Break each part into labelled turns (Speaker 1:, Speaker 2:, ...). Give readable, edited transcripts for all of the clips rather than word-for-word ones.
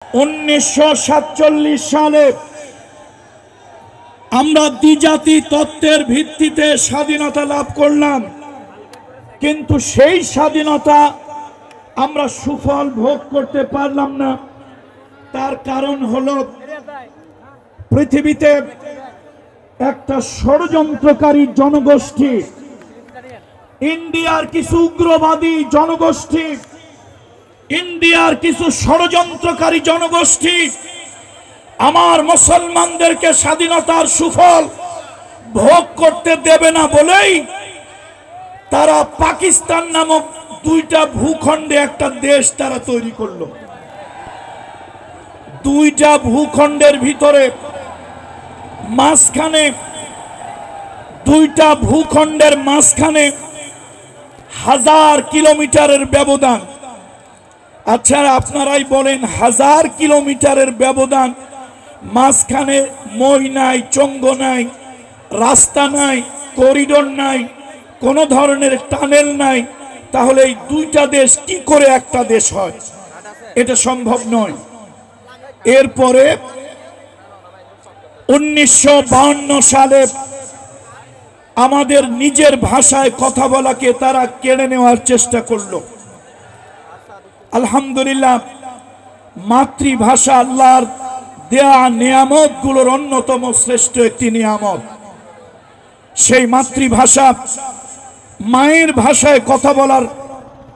Speaker 1: 1947 সালে আমরা দ্বিজাতি তত্ত্বের ভিত্তিতে স্বাধীনতা লাভ করলাম, কিন্তু সেই স্বাধীনতা আমরা সুফল ভোগ করতে পারলাম না। তার কারণ হলো পৃথিবীতে একটা ষড়যন্ত্রকারী জনগোষ্ঠী, ইন্ডিয়ার কিছু উগ্রবাদী জনগোষ্ঠী, ইন্ডিয়ার কিছু ষড়যন্ত্রকারী জনগোষ্ঠী আমার মুসলমানদেরকে স্বাধীনতার সুফল ভোগ করতে দেবে না বলেই তারা পাকিস্তান নামক দুইটা ভূখণ্ডে একটা দেশ তারা তৈরি করলো। দুইটা ভূখণ্ডের ভিতরে মাঝখানে, দুইটা ভূখণ্ডের মাঝখানে 1000 কিলোমিটারের ব্যবধান। আচ্ছা, আপনারাই বলেন, 1000 কিলোমিটারের ব্যবধান, মাঝখানে মই নাই, চঙ্গ নাই, রাস্তা নাই, করিডোর নাই, কোনো ধরনের টানেল নাই, তাহলে এই দুইটা দেশ কি করে একটা দেশ হয়? এটা সম্ভব নয়। এরপরে 1952 সালে আমাদের নিজের ভাষায় কথা বলাকে তারা কেড়ে নেওয়ার চেষ্টা করলো। আলহামদুলিল্লাহ, মাতৃভাষা আল্লাহর দেয়া নিয়ামত গুলোর অন্যতম শ্রেষ্ঠ একটি নিয়ামত। সেই মাতৃভাষা, মায়ের ভাষায় কথা বলার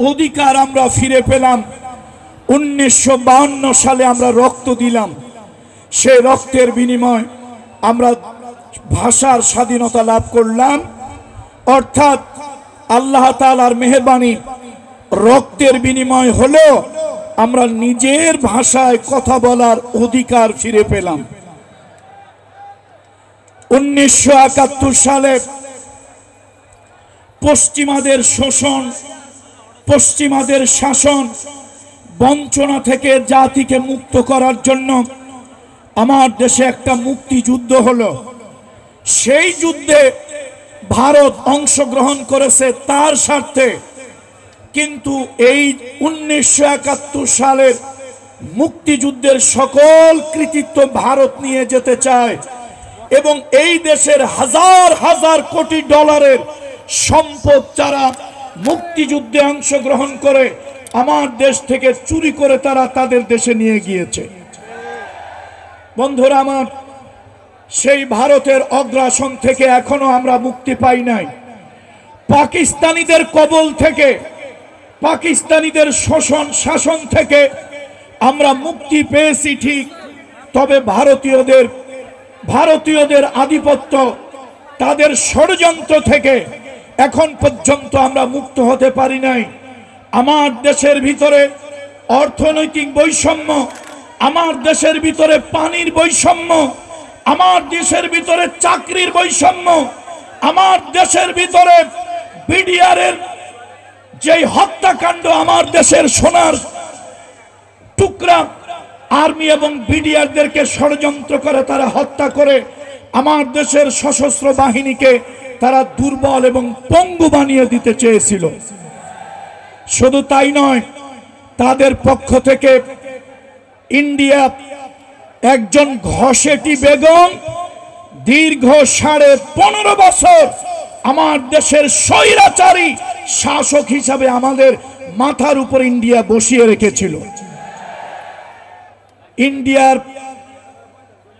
Speaker 1: অধিকার আমরা ফিরে পেলাম। 1952 সালে আমরা রক্ত দিলাম। সেই রক্তের বিনিময় আমরা ভাষার স্বাধীনতা লাভ করলাম। অর্থাৎ আল্লাহ তাআলার মেহেরবানি, রক্তের বিনিময় হলো আমরা নিজের ভাষায় কথা বলার অধিকার ফিরে পেলাম। 1971 সালে পশ্চিমাদের শোষণ, পশ্চিমাদের শাসন, বঞ্চনা থেকে জাতিকে মুক্ত করার জন্য আমার দেশে একটা মুক্তিযুদ্ধ হলো। সেই যুদ্ধে ভারত অংশগ্রহণ করেছে তার স্বার্থে, কিন্তু এই 1971 সালের মুক্তিযুদ্ধের সকল কৃতিত্ব ভারত নিয়ে যেতে চায় এবং এই দেশের হাজার হাজার কোটি ডলারের সম্পদ যারা মুক্তিযুদ্ধে অংশগ্রহণ করে আমার দেশ থেকে চুরি করে তারা তাদের দেশে নিয়ে গিয়েছে। বন্ধুরা আমার, সেই ভারতের অগ্রাসন থেকে এখনো আমরা মুক্তি পাই নাই। পাকিস্তানিদের কবল থেকে, পাকিস্তানিদের শোষণ শাসন থেকে আমরা মুক্তি পেয়েছি ঠিক, তবে ভারতীয়দের আধিপত্য, তাদের ষড়যন্ত্র থেকে এখন পর্যন্ত আমরা মুক্ত হতে পারি নাই। আমার দেশের ভিতরে অর্থনৈতিক বৈষম্য, আমার দেশের ভিতরে পানির বৈষম্য, আমার দেশের ভিতরে চাকরির বৈষম্য, আমার দেশের ভিতরে বিডিআরের যে হত্যাকাণ্ড, আমার দেশের সোনার টুকরা আর্মি এবং বিডিআরদেরকে ষড়যন্ত্র করে তারা হত্যা করে আমার দেশের সশস্ত্র বাহিনীকে তারা দুর্বল এবং পঙ্গু বানিয়ে দিতে চেয়েছিল। শুধু তাই নয়, তাদের পক্ষ থেকে ইন্ডিয়া একজন ঘসেটি বেগম দীর্ঘ 15.5 বছর আমার দেশের স্বৈরাচারী শাসক হিসাবে আমাদের মাথার উপর ইন্ডিয়া বসিয়ে রেখেছিল।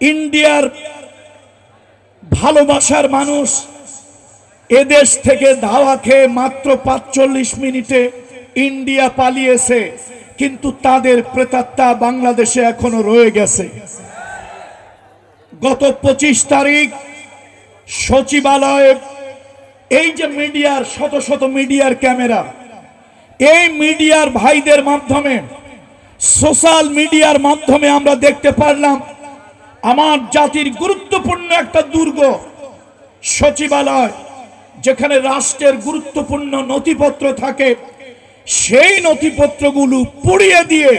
Speaker 1: ইন্ডিয়ার ভালোবাসার মানুষ এদেশ থেকে ধাওয়া খেয়ে মাত্র 45 মিনিটে ইন্ডিয়া পালিয়েছে, কিন্তু তাদের প্রেতাত্মা বাংলাদেশে এখনো রয়ে গেছে। গত 25 তারিখ সচিবালয়ে এই যে মিডিয়ার, শত শত মিডিয়ার ক্যামেরা, এই মিডিয়ার ভাইদের মাধ্যমে, সোশ্যাল মিডিয়ার মাধ্যমে আমরা দেখতে পারলাম আমার জাতির গুরুত্বপূর্ণ একটা দুর্গ সচিবালয়, যেখানে রাষ্ট্রের গুরুত্বপূর্ণ নথিপত্র থাকে, সেই নথিপত্রগুলো পুড়িয়ে দিয়ে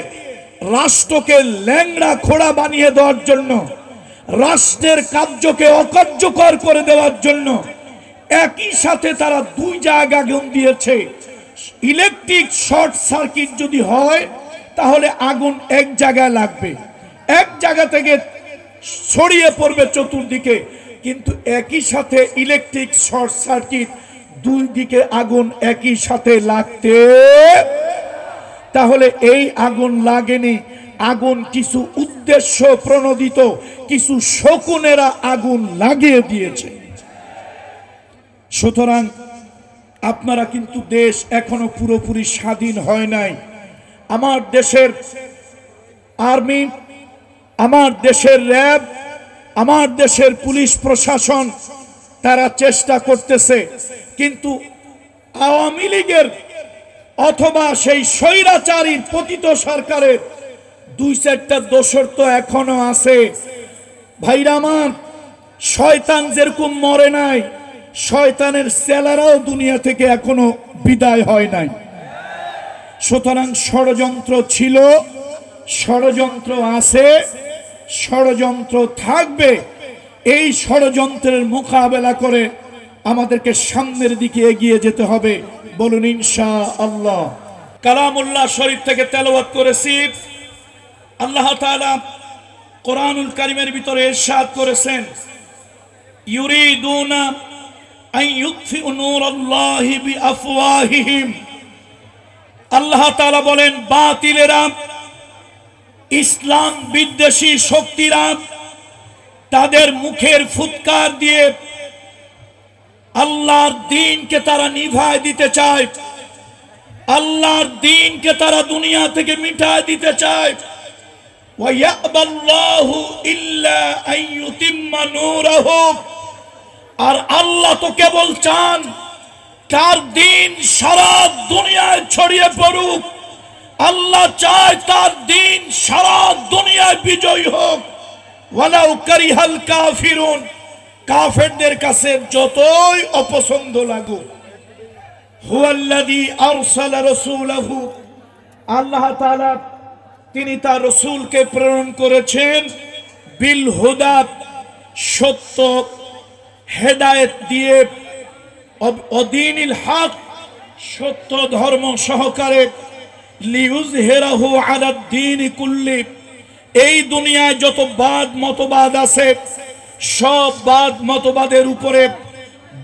Speaker 1: রাষ্ট্রকে ল্যাংড়া খোড়া বানিয়ে দেওয়ার জন্য, রাষ্ট্রের কার্যকে অকার্যকর করে দেওয়ার জন্য একই সাথে তারা 2 জায়গা আগুন দিয়েছে। ইলেকট্রিক শর্ট সার্কিট যদি হয় তাহলে আগুন এক জায়গায় লাগবে, এক জায়গা থেকে ছড়িয়ে পড়বে চতুর্দিকে, কিন্তু একই সাথে ইলেকট্রিক শর্ট সার্কিট, দুই দিকে আগুন একই সাথে লাগতে, তাহলে এই আগুন লাগেনি, আগুন কিছু উদ্দেশ্য প্রণোদিত কিছু শকুনেরা আগুন লাগিয়ে দিয়েছে। সুতরাং আপনারা কিন্তু দেশ এখনো পুরোপুরি স্বাধীন হয় নাই। আমার দেশের আর্মি, আমার দেশের র্যাব, আমার দেশের পুলিশ প্রশাসন তারা চেষ্টা করতেছে, কিন্তু আওয়ামী লীগের অথবা সেই স্বৈরাচারী পতিত সরকারের দুই চারটা দোসর তো এখনো আছে। ভাইরা আমার, শয়তান যেরকম মরে নাই, শয়তানের ছেলেরাও দুনিয়া থেকে এখনো বিদায় হয় নাই। সুতরাং ষড়যন্ত্র ছিল, ষড়যন্ত্র আছে, ষড়যন্ত্র থাকবে। এই ষড়যন্ত্রের মোকাবেলা করে আমাদেরকে সামনের দিকে এগিয়ে যেতে হবে। বলুন ইনশাআল্লাহ। কালামুল্লাহ শরীফ থেকে তেলাওয়াত করেছি। আল্লাহ তাআলা কোরআনুল কারীমের ভিতরে ইরশাদ করেছেন, ইউরিদুনা আন ইউতফিউ নূরাল্লাহি বিআফওয়াহিহিম। আল্লাহ তাআলা বলেন, বাতিলেরা, ইসলাম বিদ্বেষী শক্তিরা তাদের মুখের ফুৎকার দিয়ে আল্লাহর দ্বীনকে তারা নিভায় দিতে চায়, আল্লাহর দ্বীনকে তারা দুনিয়া থেকে মিটায় দিতে চায়। ওয়া ইয়াবাল্লাহু ইল্লা আন ইউতিম্মা নূরাহু। আর আল্লাহ তো কেবল চান তার দ্বীন সারা দুনিয়ায় ছড়িয়ে পড়ুক। আল্লাহ চায় তার দ্বীন সারা দুনিয়ায় বিজয়ী হোক। ওয়ালাউ কারিহাল কাফিরুন। কাফেরদের কাছে যতই অপছন্দ লাগুক। হুয়াল্লাযী আরসালা রাসূলাহু। আল্লাহ তাআলা তিনি তার রাসূলকে প্রেরণ করেছেন বিল হুদা, সত্য হেদায়েত দিয়ে, অদীনিল হক, সত্য ধর্ম সহকারে, লিইউযহিরাহু আলাদ দীনি কুল্লি। এই দুনিয়ায় যত বাদ মতবাদ আছে, সব বাদ মতবাদের উপরে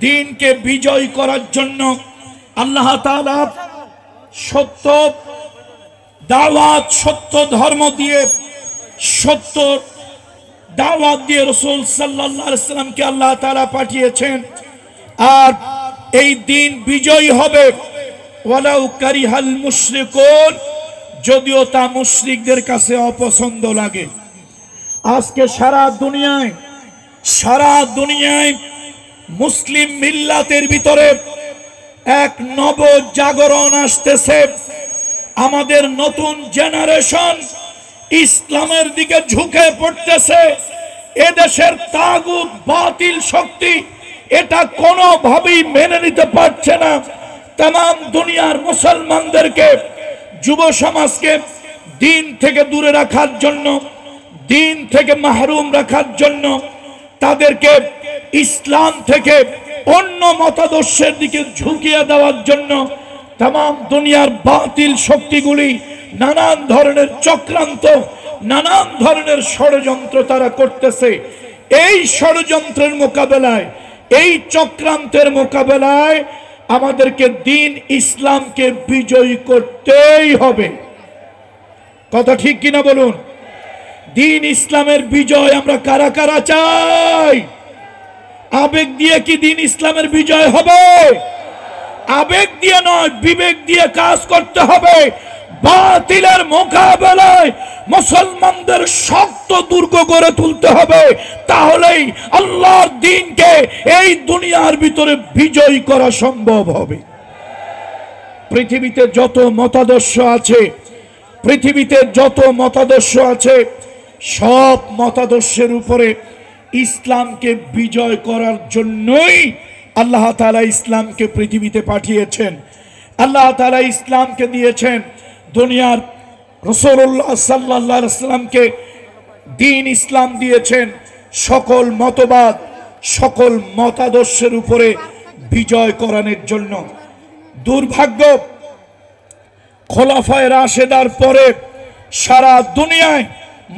Speaker 1: দ্বীনকে বিজয় করার জন্য আল্লাহ তাআলা সত্য দাওয়াত, সত্য ধর্ম দিয়ে, সত্য দাওয়াত দিয়ে রাসূল সাল্লাল্লাহু আলাইহি ওয়াসাল্লামকে আল্লাহ তাআলা পাঠিয়েছেন। আর এই দ্বীন বিজয়ী হবে ওয়ালাউ কারিহাল মুশরিকুন, যদিও তা মুশরিকদের কাছে অপছন্দ লাগে। আজকে সারা দুনিয়ায় মুসলিম মিল্লাতের ভিতরে এক নব জাগরণ আসতেছে। আমাদের নতুন জেনারেশন ইসলামের দিকে ঝুঁকে পড়তেছে। এদেশের তাগুত বাতিল শক্তি এটা কোনোভাবেই মেনে নিতে পারছে না। तमाम দুনিয়ার মুসলমানদেরকে, যুব সমাজকে দ্বীন থেকে দূরে রাখার জন্য, দ্বীন থেকে মাহরুম রাখার জন্য, তাদেরকে ইসলাম থেকে অন্য মতাদর্শের দিকে ঝুঁকিয়ে দেওয়ার জন্য तमाम দুনিয়ার বাতিল শক্তিগুলি নানান ধরনের চক্রান্ত, নানান ধরনের ষড়যন্ত্র তারা করতেছে। এই ষড়যন্ত্রের মোকাবেলায়, এই চক্রান্তের মোকাবেলায় আমাদেরকে দ্বীন ইসলামকে বিজয়ী করতেই হবে। কথা ঠিক কিনা বলুন? দ্বীন ইসলামের বিজয় আমরা কারা কারা চাই? আবেগ দিয়ে কি দ্বীন ইসলামের বিজয় হবে? আবেগ দিয়ে নয়, বিবেক দিয়ে কাজ করতে হবে। বাতিলের মোকাবেলায় মুসলমানদের শক্ত দুর্গ গড়ে তুলতে হবে, তাহলেই আল্লাহর দ্বীনকে এই দুনিয়ার ভিতরে বিজয় করা সম্ভব হবে। পৃথিবীতে যত মতাদর্শ আছে, পৃথিবীতে যত মতাদর্শ আছে, সব মতাদর্শের উপরে ইসলামকে বিজয় করার জন্যই আল্লাহ তাআলা ইসলামকে পৃথিবীতে পাঠিয়েছেন। আল্লাহ তাআলা ইসলামকে দিয়েছেন। দুনিয়ার রাসূলুল্লাহ সাল্লাল্লাহু আলাইহি ওয়াসাল্লামকে দ্বীন ইসলাম দিয়েছেন সকল মতবাদ, সকল মতাদর্শের উপরে বিজয় করানোর জন্য। দুর্ভাগ্য, খোলাফায়ে রাশেদার পরে সারা দুনিয়ায়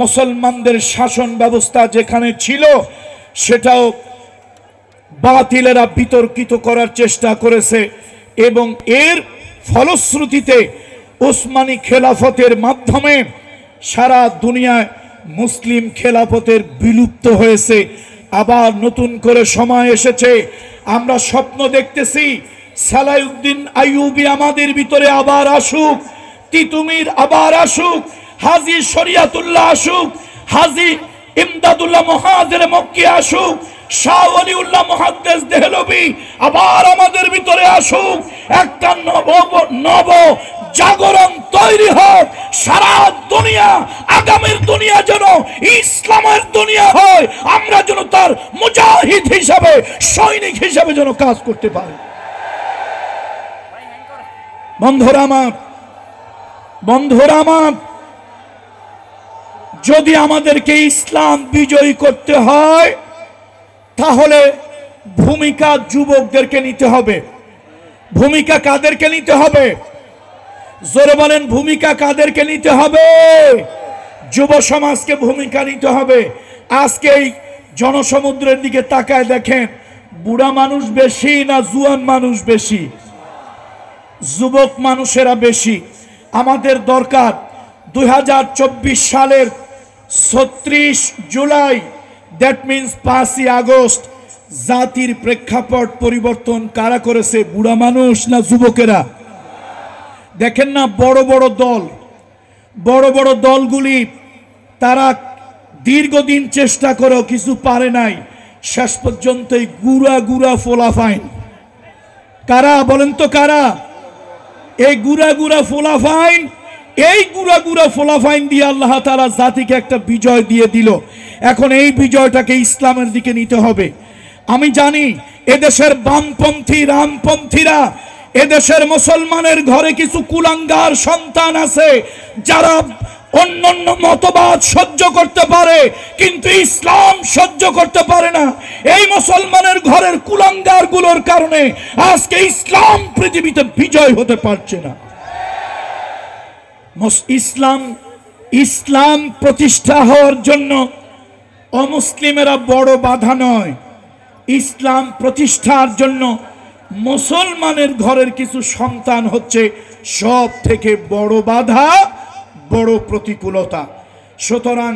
Speaker 1: মুসলমানদের শাসন ব্যবস্থা যেখানে ছিল সেটাও বাতিলেরা বিতর্কিত করার চেষ্টা করেছে এবং এর ফলশ্রুতিতে ওসমানী খেলাফতের মাধ্যমে সারা দুনিয়ায় মুসলিম খেলাফতের বিলুপ্ত হয়েছে। আবার নতুন করে সময় এসেছে, আমরা স্বপ্ন দেখতেছি সালাউদ্দিন আইয়ুবী আমাদের ভিতরে আবার আসুক, তিতুমির আবার আসুক, হাজী শরিয়াতুল্লাহ আসুক, হাজী ইমদাদুল্লাহ মুহাজির মক্কি আসুক, শাহ ওলিউল্লাহ মুহাদ্দিস দেহলভী আবার আমাদের ভিতরে আসুক। একটা নব জাগরণ তৈরি হোক, সারা দুনিয়া আগামীর দুনিয়া যেন ইসলামের দুনিয়া হয়, আমরা যেন তার মুজাহিদ হিসাবে সৈনিক হিসাবে যেন কাজ করতে পারি। বন্ধুরা আমার, যদি আমাদেরকে ইসলাম বিজয়ী করতে হয় তাহলে ভূমিকা যুবকদেরকে নিতে হবে। ভূমিকা কাদেরকে নিতে হবে? জোরে বলেন, ভূমিকা কাদেরকে নিতে হবে? যুব সমাজকে ভূমিকা নিতে হবে। আজকে এই জনসমুদ্রের দিকে তাকায় দেখেন, বুড়া মানুষ বেশি না জুয়ান মানুষ বেশি? যুবক মানুষেরা বেশি। আমাদের দরকার 2024 সালের 36 জুলাই, দ্যাট মিন্স 5ই আগস্ট, জাতির প্রেক্ষাপট পরিবর্তন কারা করেছে? বুড়া মানুষ না যুবকেরা? দেখেন না, বড় বড় দলগুলি তারা দীর্ঘদিন চেষ্টা করেও কিছু পারে নাই, শেষ পর্যন্ত এই গুড়া ফোলাফাইন। কারা বলেন তো কারা? এই গুড়া ফোলাফাইন, এই গুড়া ফোলাফাইন দিয়ে আল্লাহ তাআলা জাতিকে একটা বিজয় দিয়ে দিল। এখন এই বিজয়টাকে ইসলামের দিকে নিতে হবে। আমি জানি এদেশের বামপন্থী রামপন্থীরা, এদেশের মুসলমানের ঘরে কিছু কুলাঙ্গার সন্তান আছে যারা অন্যান্য মতবাদ সহ্য করতে পারে কিন্তু ইসলাম সহ্য করতে পারে না। এই মুসলমানের ঘরের কুলাঙ্গার গুলোর কারণে আজকে ইসলাম পৃথিবীতে বিজয় হতে পারছে না। ইসলাম প্রতিষ্ঠা হওয়ার জন্য অমুসলিমেরা বড় বাধা নয়। ইসলাম প্রতিষ্ঠার জন্য মুসলমানের ঘরের কিছু সন্তান হচ্ছে সব থেকে বড় বাধা, বড় প্রতিকূলতা। সুতরাং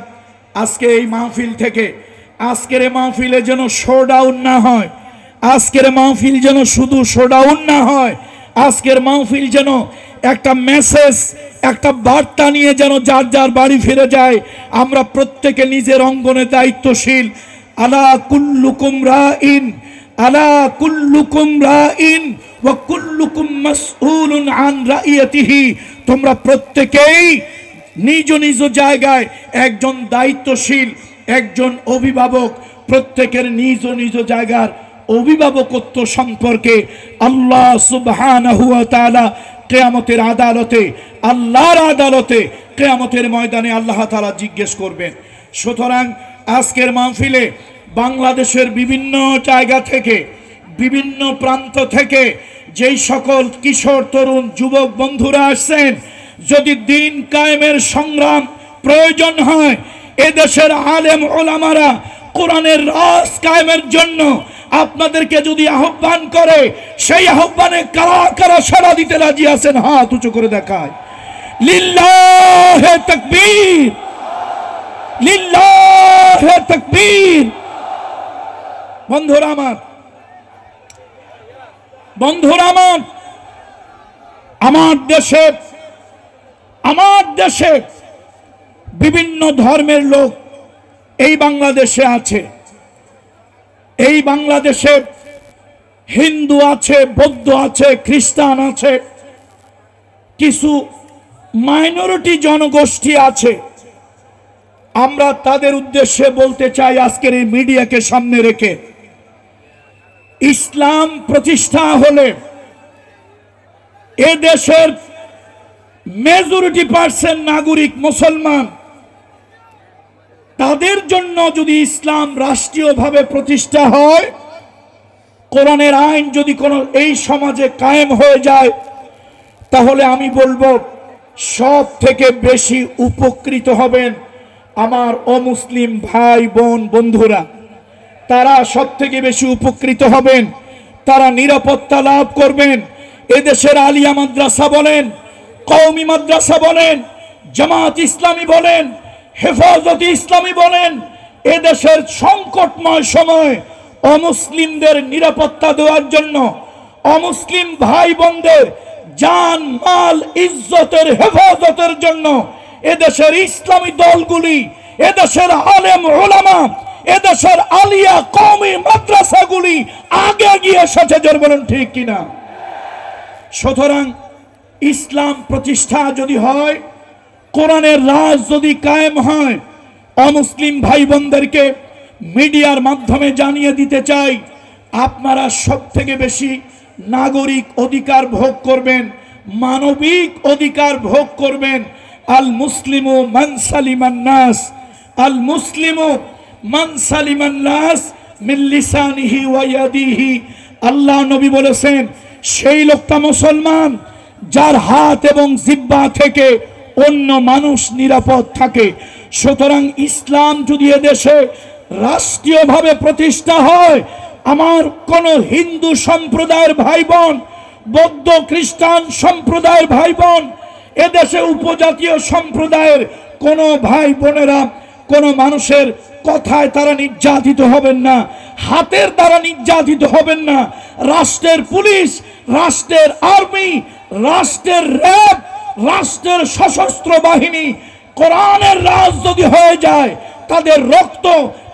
Speaker 1: আজকে এই মাহফিল থেকে, আজকের এই মাহফিলে যেন শোডাউন না হয়, আজকের মাহফিল যেন শুধু শোডাউন না হয়, আজকের মাহফিল যেন একটা মেসেজ, একটা বার্তা নিয়ে যেন যার যার বাড়ি ফিরে যায়। আমরা প্রত্যেকে নিজের অঙ্গনে দায়িত্বশীল। আলা কুল্লুকুম রাইন, আলা কুল্লুকুম রাইন ওয়া কুল্লুকুম মাসউলুন আন রাইয়াতিহি। তোমরা প্রত্যেকেই নিজ নিজ জায়গায় একজন দায়িত্বশীল, একজন অভিভাবক। প্রত্যেকের নিজ নিজ জায়গার অভিভাবকত্ব সম্পর্কে আল্লাহ সুবহানাহু ওয়া তাআলা কিয়ামতের আদালতে, আল্লাহর আদালতে, কিয়ামতের ময়দানে আল্লাহ তাআলা জিজ্ঞেস করবেন। সুতরাং আজকের মাহফিলে বাংলাদেশের বিভিন্ন জায়গা থেকে, বিভিন্ন প্রান্ত থেকে যেই সকল কিশোর তরুণ যুবক বন্ধুরা আসছেন, যদি দিন কায়েমের সংগ্রাম প্রয়োজন হয়, এদেশের আলেম ওলামারা কোরআনের রাজ কায়েমের জন্য আপনাদেরকে যদি আহ্বান করে, সেই আহ্বানে কারা কারা সাড়া দিতে রাজি আছেন? হাত উঁচু করে দেখায়। লিল্লাহে তাকবীর, লিল্লাহে তাকবীর। বন্ধুরা আমার, আমার দেশে বিভিন্ন ধর্মের লোক এই বাংলাদেশে আছে। এই বাংলাদেশে হিন্দু আছে, বৌদ্ধ আছে, খ্রিস্টান আছে, কিছু মাইনরিটি জনগোষ্ঠী আছে। আমরা তাদের উদ্দেশ্যে বলতে চাই, আজকের এই মিডিয়াকে সামনে রেখে, ইসলাম প্রতিষ্ঠা হলে এ দেশের মেজরিটি পার্সেন্ট নাগরিক মুসলমান, তাদের জন্য যদি ইসলাম রাষ্ট্রীয়ভাবে প্রতিষ্ঠা হয়, কোরআনের আইন যদি কোনো এই সমাজে কায়েম হয়ে যায়, তাহলে আমি বলবো সব থেকে বেশি উপকৃত হবেন আমার অমুসলিম ভাই বোন বন্ধুরা। তারা সব থেকে বেশি উপকৃত হবেন, তারা নিরাপত্তা লাভ করবেন। এদেশের আলিয়া মাদ্রাসা বলেন, কওমি মাদ্রাসা বলেন, জামাত ইসলামী বলেন, হেফাজত ইসলামী বলেন, এদেশের সংকটময় সময় অমুসলিমদের নিরাপত্তা দেওয়ার জন্য, অমুসলিম ভাই বোনদের জান মাল ইজ্জতের হেফাজতের জন্য এদেশের ইসলামী দলগুলি, এদেশের আলেম ওলামা, এদেশের আলিয়া কওমি মাদ্রাসাগুলি আগে গিয়ে এসেছে। জোর বলেন ঠিক কিনা? সুতরাং ইসলাম প্রতিষ্ঠা যদি হয়, কোরআনের রাজ যদি কায়েম হয়, অমুসলিম ভাই বোনদেরকে মিডিয়ার মাধ্যমে জানিয়ে দিতে চাই, আপনারা সব থেকে বেশি নাগরিক অধিকার ভোগ করবেন, মানবিক অধিকার ভোগ করবেন। আল মুসলিমু মান সালিমান নাস, আল মুসলিমু মান সালিমান নাস মিন লিসানিহি ওয়া ইয়াদিহি। আল্লাহ নবী বলেছেন, সেই লোকটা মুসলমান যার হাত এবং জিহ্বা থেকে অন্য মানুষ নিরাপদ থাকে। সুতরাং ইসলাম যদি এদেশে রাষ্ট্রীয়ভাবে প্রতিষ্ঠা হয়, আমার কোন হিন্দু সম্প্রদায়ের ভাই বোন, বৌদ্ধ খ্রিস্টান সম্প্রদায়ের ভাই বোন, এদেশে উপজাতীয় সম্প্রদায়ের কোন ভাই বোনেরা কোন মানুষের কথায় তারা নির্যাতিত হবেন না, হাতের দ্বারা নির্যাতিত হবেন না। রাষ্ট্রের পুলিশ, রাষ্ট্রের আর্মি, রাষ্ট্রের র্যাব, রাষ্ট্রের সশস্ত্র বাহিনী, কোরআনের রাজ যদি হয়ে যায়, তাদের রক্ত,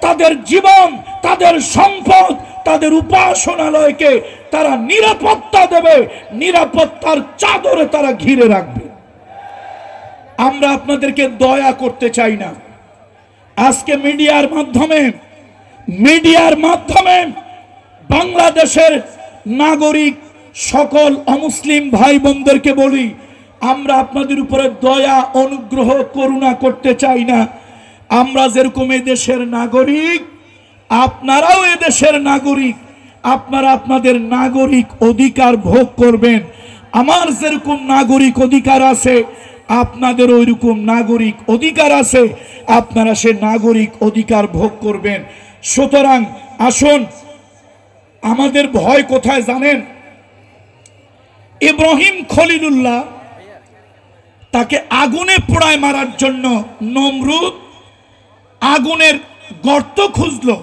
Speaker 1: তাদের জীবন, তাদের সম্পদ, তাদের উপাসনালয়কে তারা নিরাপত্তা দেবে, নিরাপত্তার চাদরে তারা ঘিরে রাখবে। আমরা আপনাদেরকে দয়া করতে চাই না। আজকে মিডিয়ার মাধ্যমে বাংলাদেশের নাগরিক সকল অমুসলিম ভাই বোনদেরকে বলি, আমরা আপনাদের উপরে দয়া, অনুগ্রহ, করুণা করতে চাই না। আমরা যেরকম এদেশের নাগরিক, আপনারাও এদেশের নাগরিক, আপনারা আপনাদের নাগরিক অধিকার ভোগ করবেন। আমার যেরকম নাগরিক অধিকার আছে, আপনাদের ওইরকম নাগরিক অধিকার আছে, আপনারা সে নাগরিক অধিকার ভোগ করবেন। সুতরাং আসুন, আমাদের ভয় কোথায় জানেন? ইব্রাহিম খলিলুল্লাহ, তাকে আগুনে পোড়ায় মারার জন্য নমরুদ আগুনের গর্ত খুঁজলো।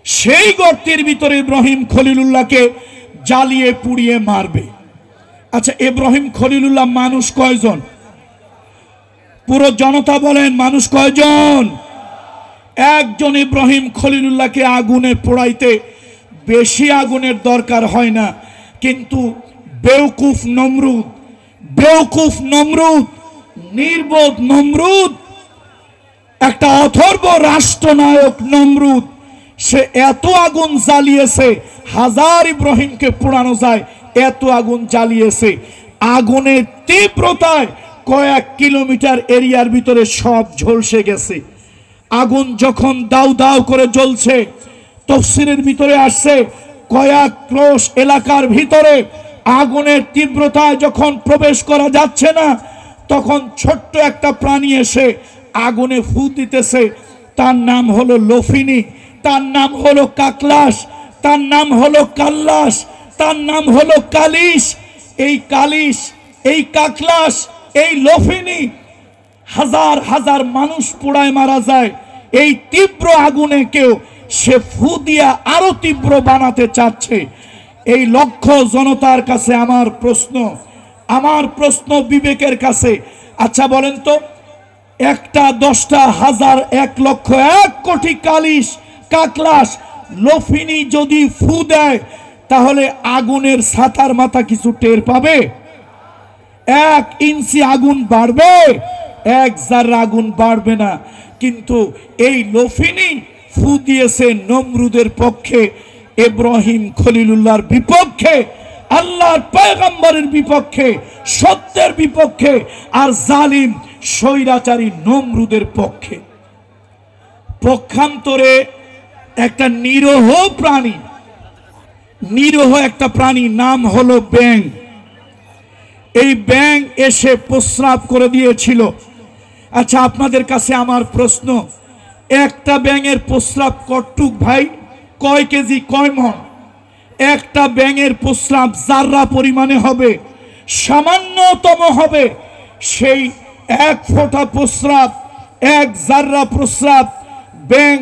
Speaker 1: সেই গর্তের ভিতরে ইব্রাহিম খলিলুল্লাহকে জ্বালিয়ে পুড়িয়ে মারবে। আচ্ছা, ইব্রাহিম খলিলুল্লাহ মানুষ কয়জন? পুরো জনতা বলেন, মানুষ কয়জন? একজন ইব্রাহিম খলিলুল্লাহকে আগুনে পোড়াইতে বেশি আগুনের দরকার হয় না। কিন্তু বেওকুফ নমরুদ, নির্বোধ নমরুদ, একটা অথর্ব রাষ্ট্রনায়ক নমরুদ, সে এত আগুন জ্বালিয়েছে, হাজার ইব্রাহিমকে পোড়ানো যায় এত আগুন জ্বালিয়েছে। আগুনের তীব্রতায় কয়েক কিলোমিটার এরিয়ার ভিতরে সব ঝলসে গেছে। আগুন যখন দাউ দাউ করে জ্বলছে, তাফসীরের ভিতরে আসছে কয়েক ক্রোশ এলাকার ভিতরে আগুনের তীব্রতায় যখন প্রবেশ করা যাচ্ছে না, তখন ছোট্ট একটা প্রাণী এসে আগুনে ফু দিতেছে। তার নাম হলো লফিনী, তার নাম হলো কাকলাস, তার নাম হলো কাল্লাস, তার নাম হলো কালিশ। এই কালিশ, এই কাকলাস, এই লফিনী হাজার হাজার মানুষ পোড়ায় মারা যায়। এই তীব্র আগুনে কেউ সে ফু দিয়া আরো তীব্র বানাতে চাচ্ছে। এই লক্ষ জনতার কাছে আমার প্রশ্ন বিবেকের কাছে, আচ্ছা বলেন তো, একটা, 10টা, 1000, 1 লক্ষ, 1 কোটি কালিশ, কাকলাস, লফিনী যদি ফু দেয়, তাহলে আগুনের ছাতার মাথা কিছু টের পাবে? 1 ইঞ্চি আগুন বাড়বে? 1 জাররা আগুন বাড়বে না। কিন্তু এই লফিনী ফু দিয়েছে নমরুদের পক্ষে, ইব্রাহিম খলিলুল্লাহর বিপক্ষে, আল্লাহর পয়গম্বরের বিপক্ষে, সত্যের বিপক্ষে, আর জালিম স্বৈরাচারী নমরুদের পক্ষে। পক্ষান্তরে একটা নিরীহ একটা প্রাণী নাম হলো ব্যাঙ। এই ব্যাঙ এসে প্রস্রাব করে দিয়েছিল। আচ্ছা, আপনাদের কাছে আমার প্রশ্ন, একটা ব্যাঙের প্রস্রাব কটুক ভাই? কয় কেজি, কয় মন? একটা ব্যাঙের প্রস্রাব জাররা পরিমাণে হবে, সামান্যতম হবে। সেই এক ফোঁটা প্রস্রাব, এক জাররা প্রস্রাব ব্যাঙ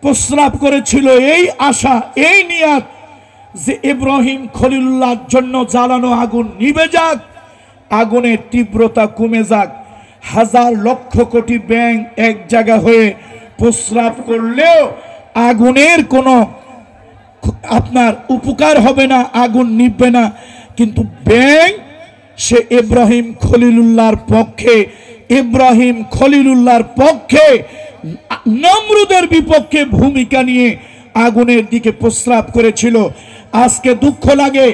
Speaker 1: প্রস্রাব করেছিল এই আশা, এই নিয়াত যে ইব্রাহিম খলিলুল্লাহর জন্য জ্বালানো আগুন নিভে যাক, আগুনের তীব্রতা কমে যাক। হাজার লক্ষ কোটি ব্যাঙ এক জায়গা হয়ে প্রস্রাব করলেও আগুনের কোনো আপনার উপকার হবে না, আগুন নিভবে না। কিন্তু ব্যাঙ সে ইব্রাহিম খলিলুল্লাহর পক্ষে, ইব্রাহিম খলিলুল্লাহর পক্ষে নমরুদের বিপক্ষে ভূমিকা নিয়ে আগুনের দিকে প্রস্রাব করেছিল। আজকে দুঃখ লাগে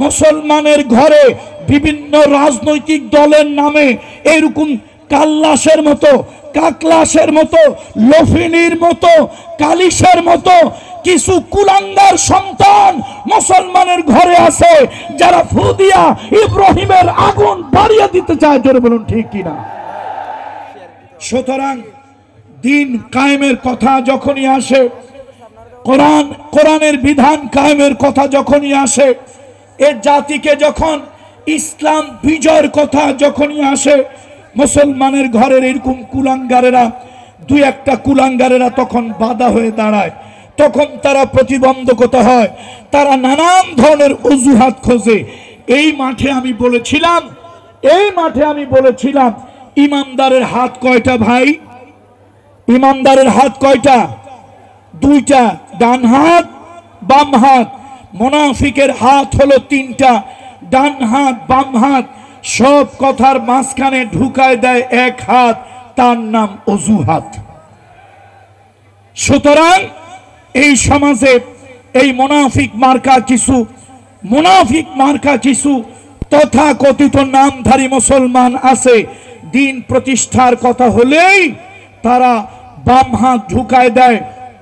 Speaker 1: মুসলমানের ঘরে বিভিন্ন রাজনৈতিক দলের নামে এরকম কাল্লাসের মতো, কাকলাসের মতো, লফিনির মতো, কালিশের মতো কিছু কুলাঙ্গার সন্তান মুসলমানের ঘরে আছে, যারা ফু দিয়া ইব্রাহিমের আগুন বাড়িয়ে দিতে চায়। জোরে বলুন ঠিক কিনা? সুতরাং দিন কায়েমের কথা যখনই আসে, কোরআনের বিধান কায়েমের কথা যখনই আসে, এ জাতিকে যখন ইসলাম বিজয়ের কথা যখনই আসে, মুসলমানের ঘরের এরকম কুলাঙ্গারেরা, দুই একটা কুলাঙ্গারেরা তখন বাধা হয়ে দাঁড়ায়, তখন তারা প্রতিবন্ধকতা হয়, তারা নানান ধরনের অজুহাত খোঁজে। এই মাঠে আমি বলেছিলাম ইমানদারের হাত কয়টা ভাই? ইমানদারের হাত কয়টা? দুইটা, ডান হাত বাম হাত। মুনাফিকের হাত হলো তিনটা, ডান হাত বাম হাত। সব কথার মাঝখানে ঢুকায় দেয় এক হাত, তার নাম অজুহাত। সুতরাং এই সমাজে এই মুনাফিক মার্কা কিছু তথাকথিত নামধারী মুসলমান আছে। দিন প্রতিষ্ঠার কথা হলেই তারা বাম হাত ঝুঁকায় দেয়,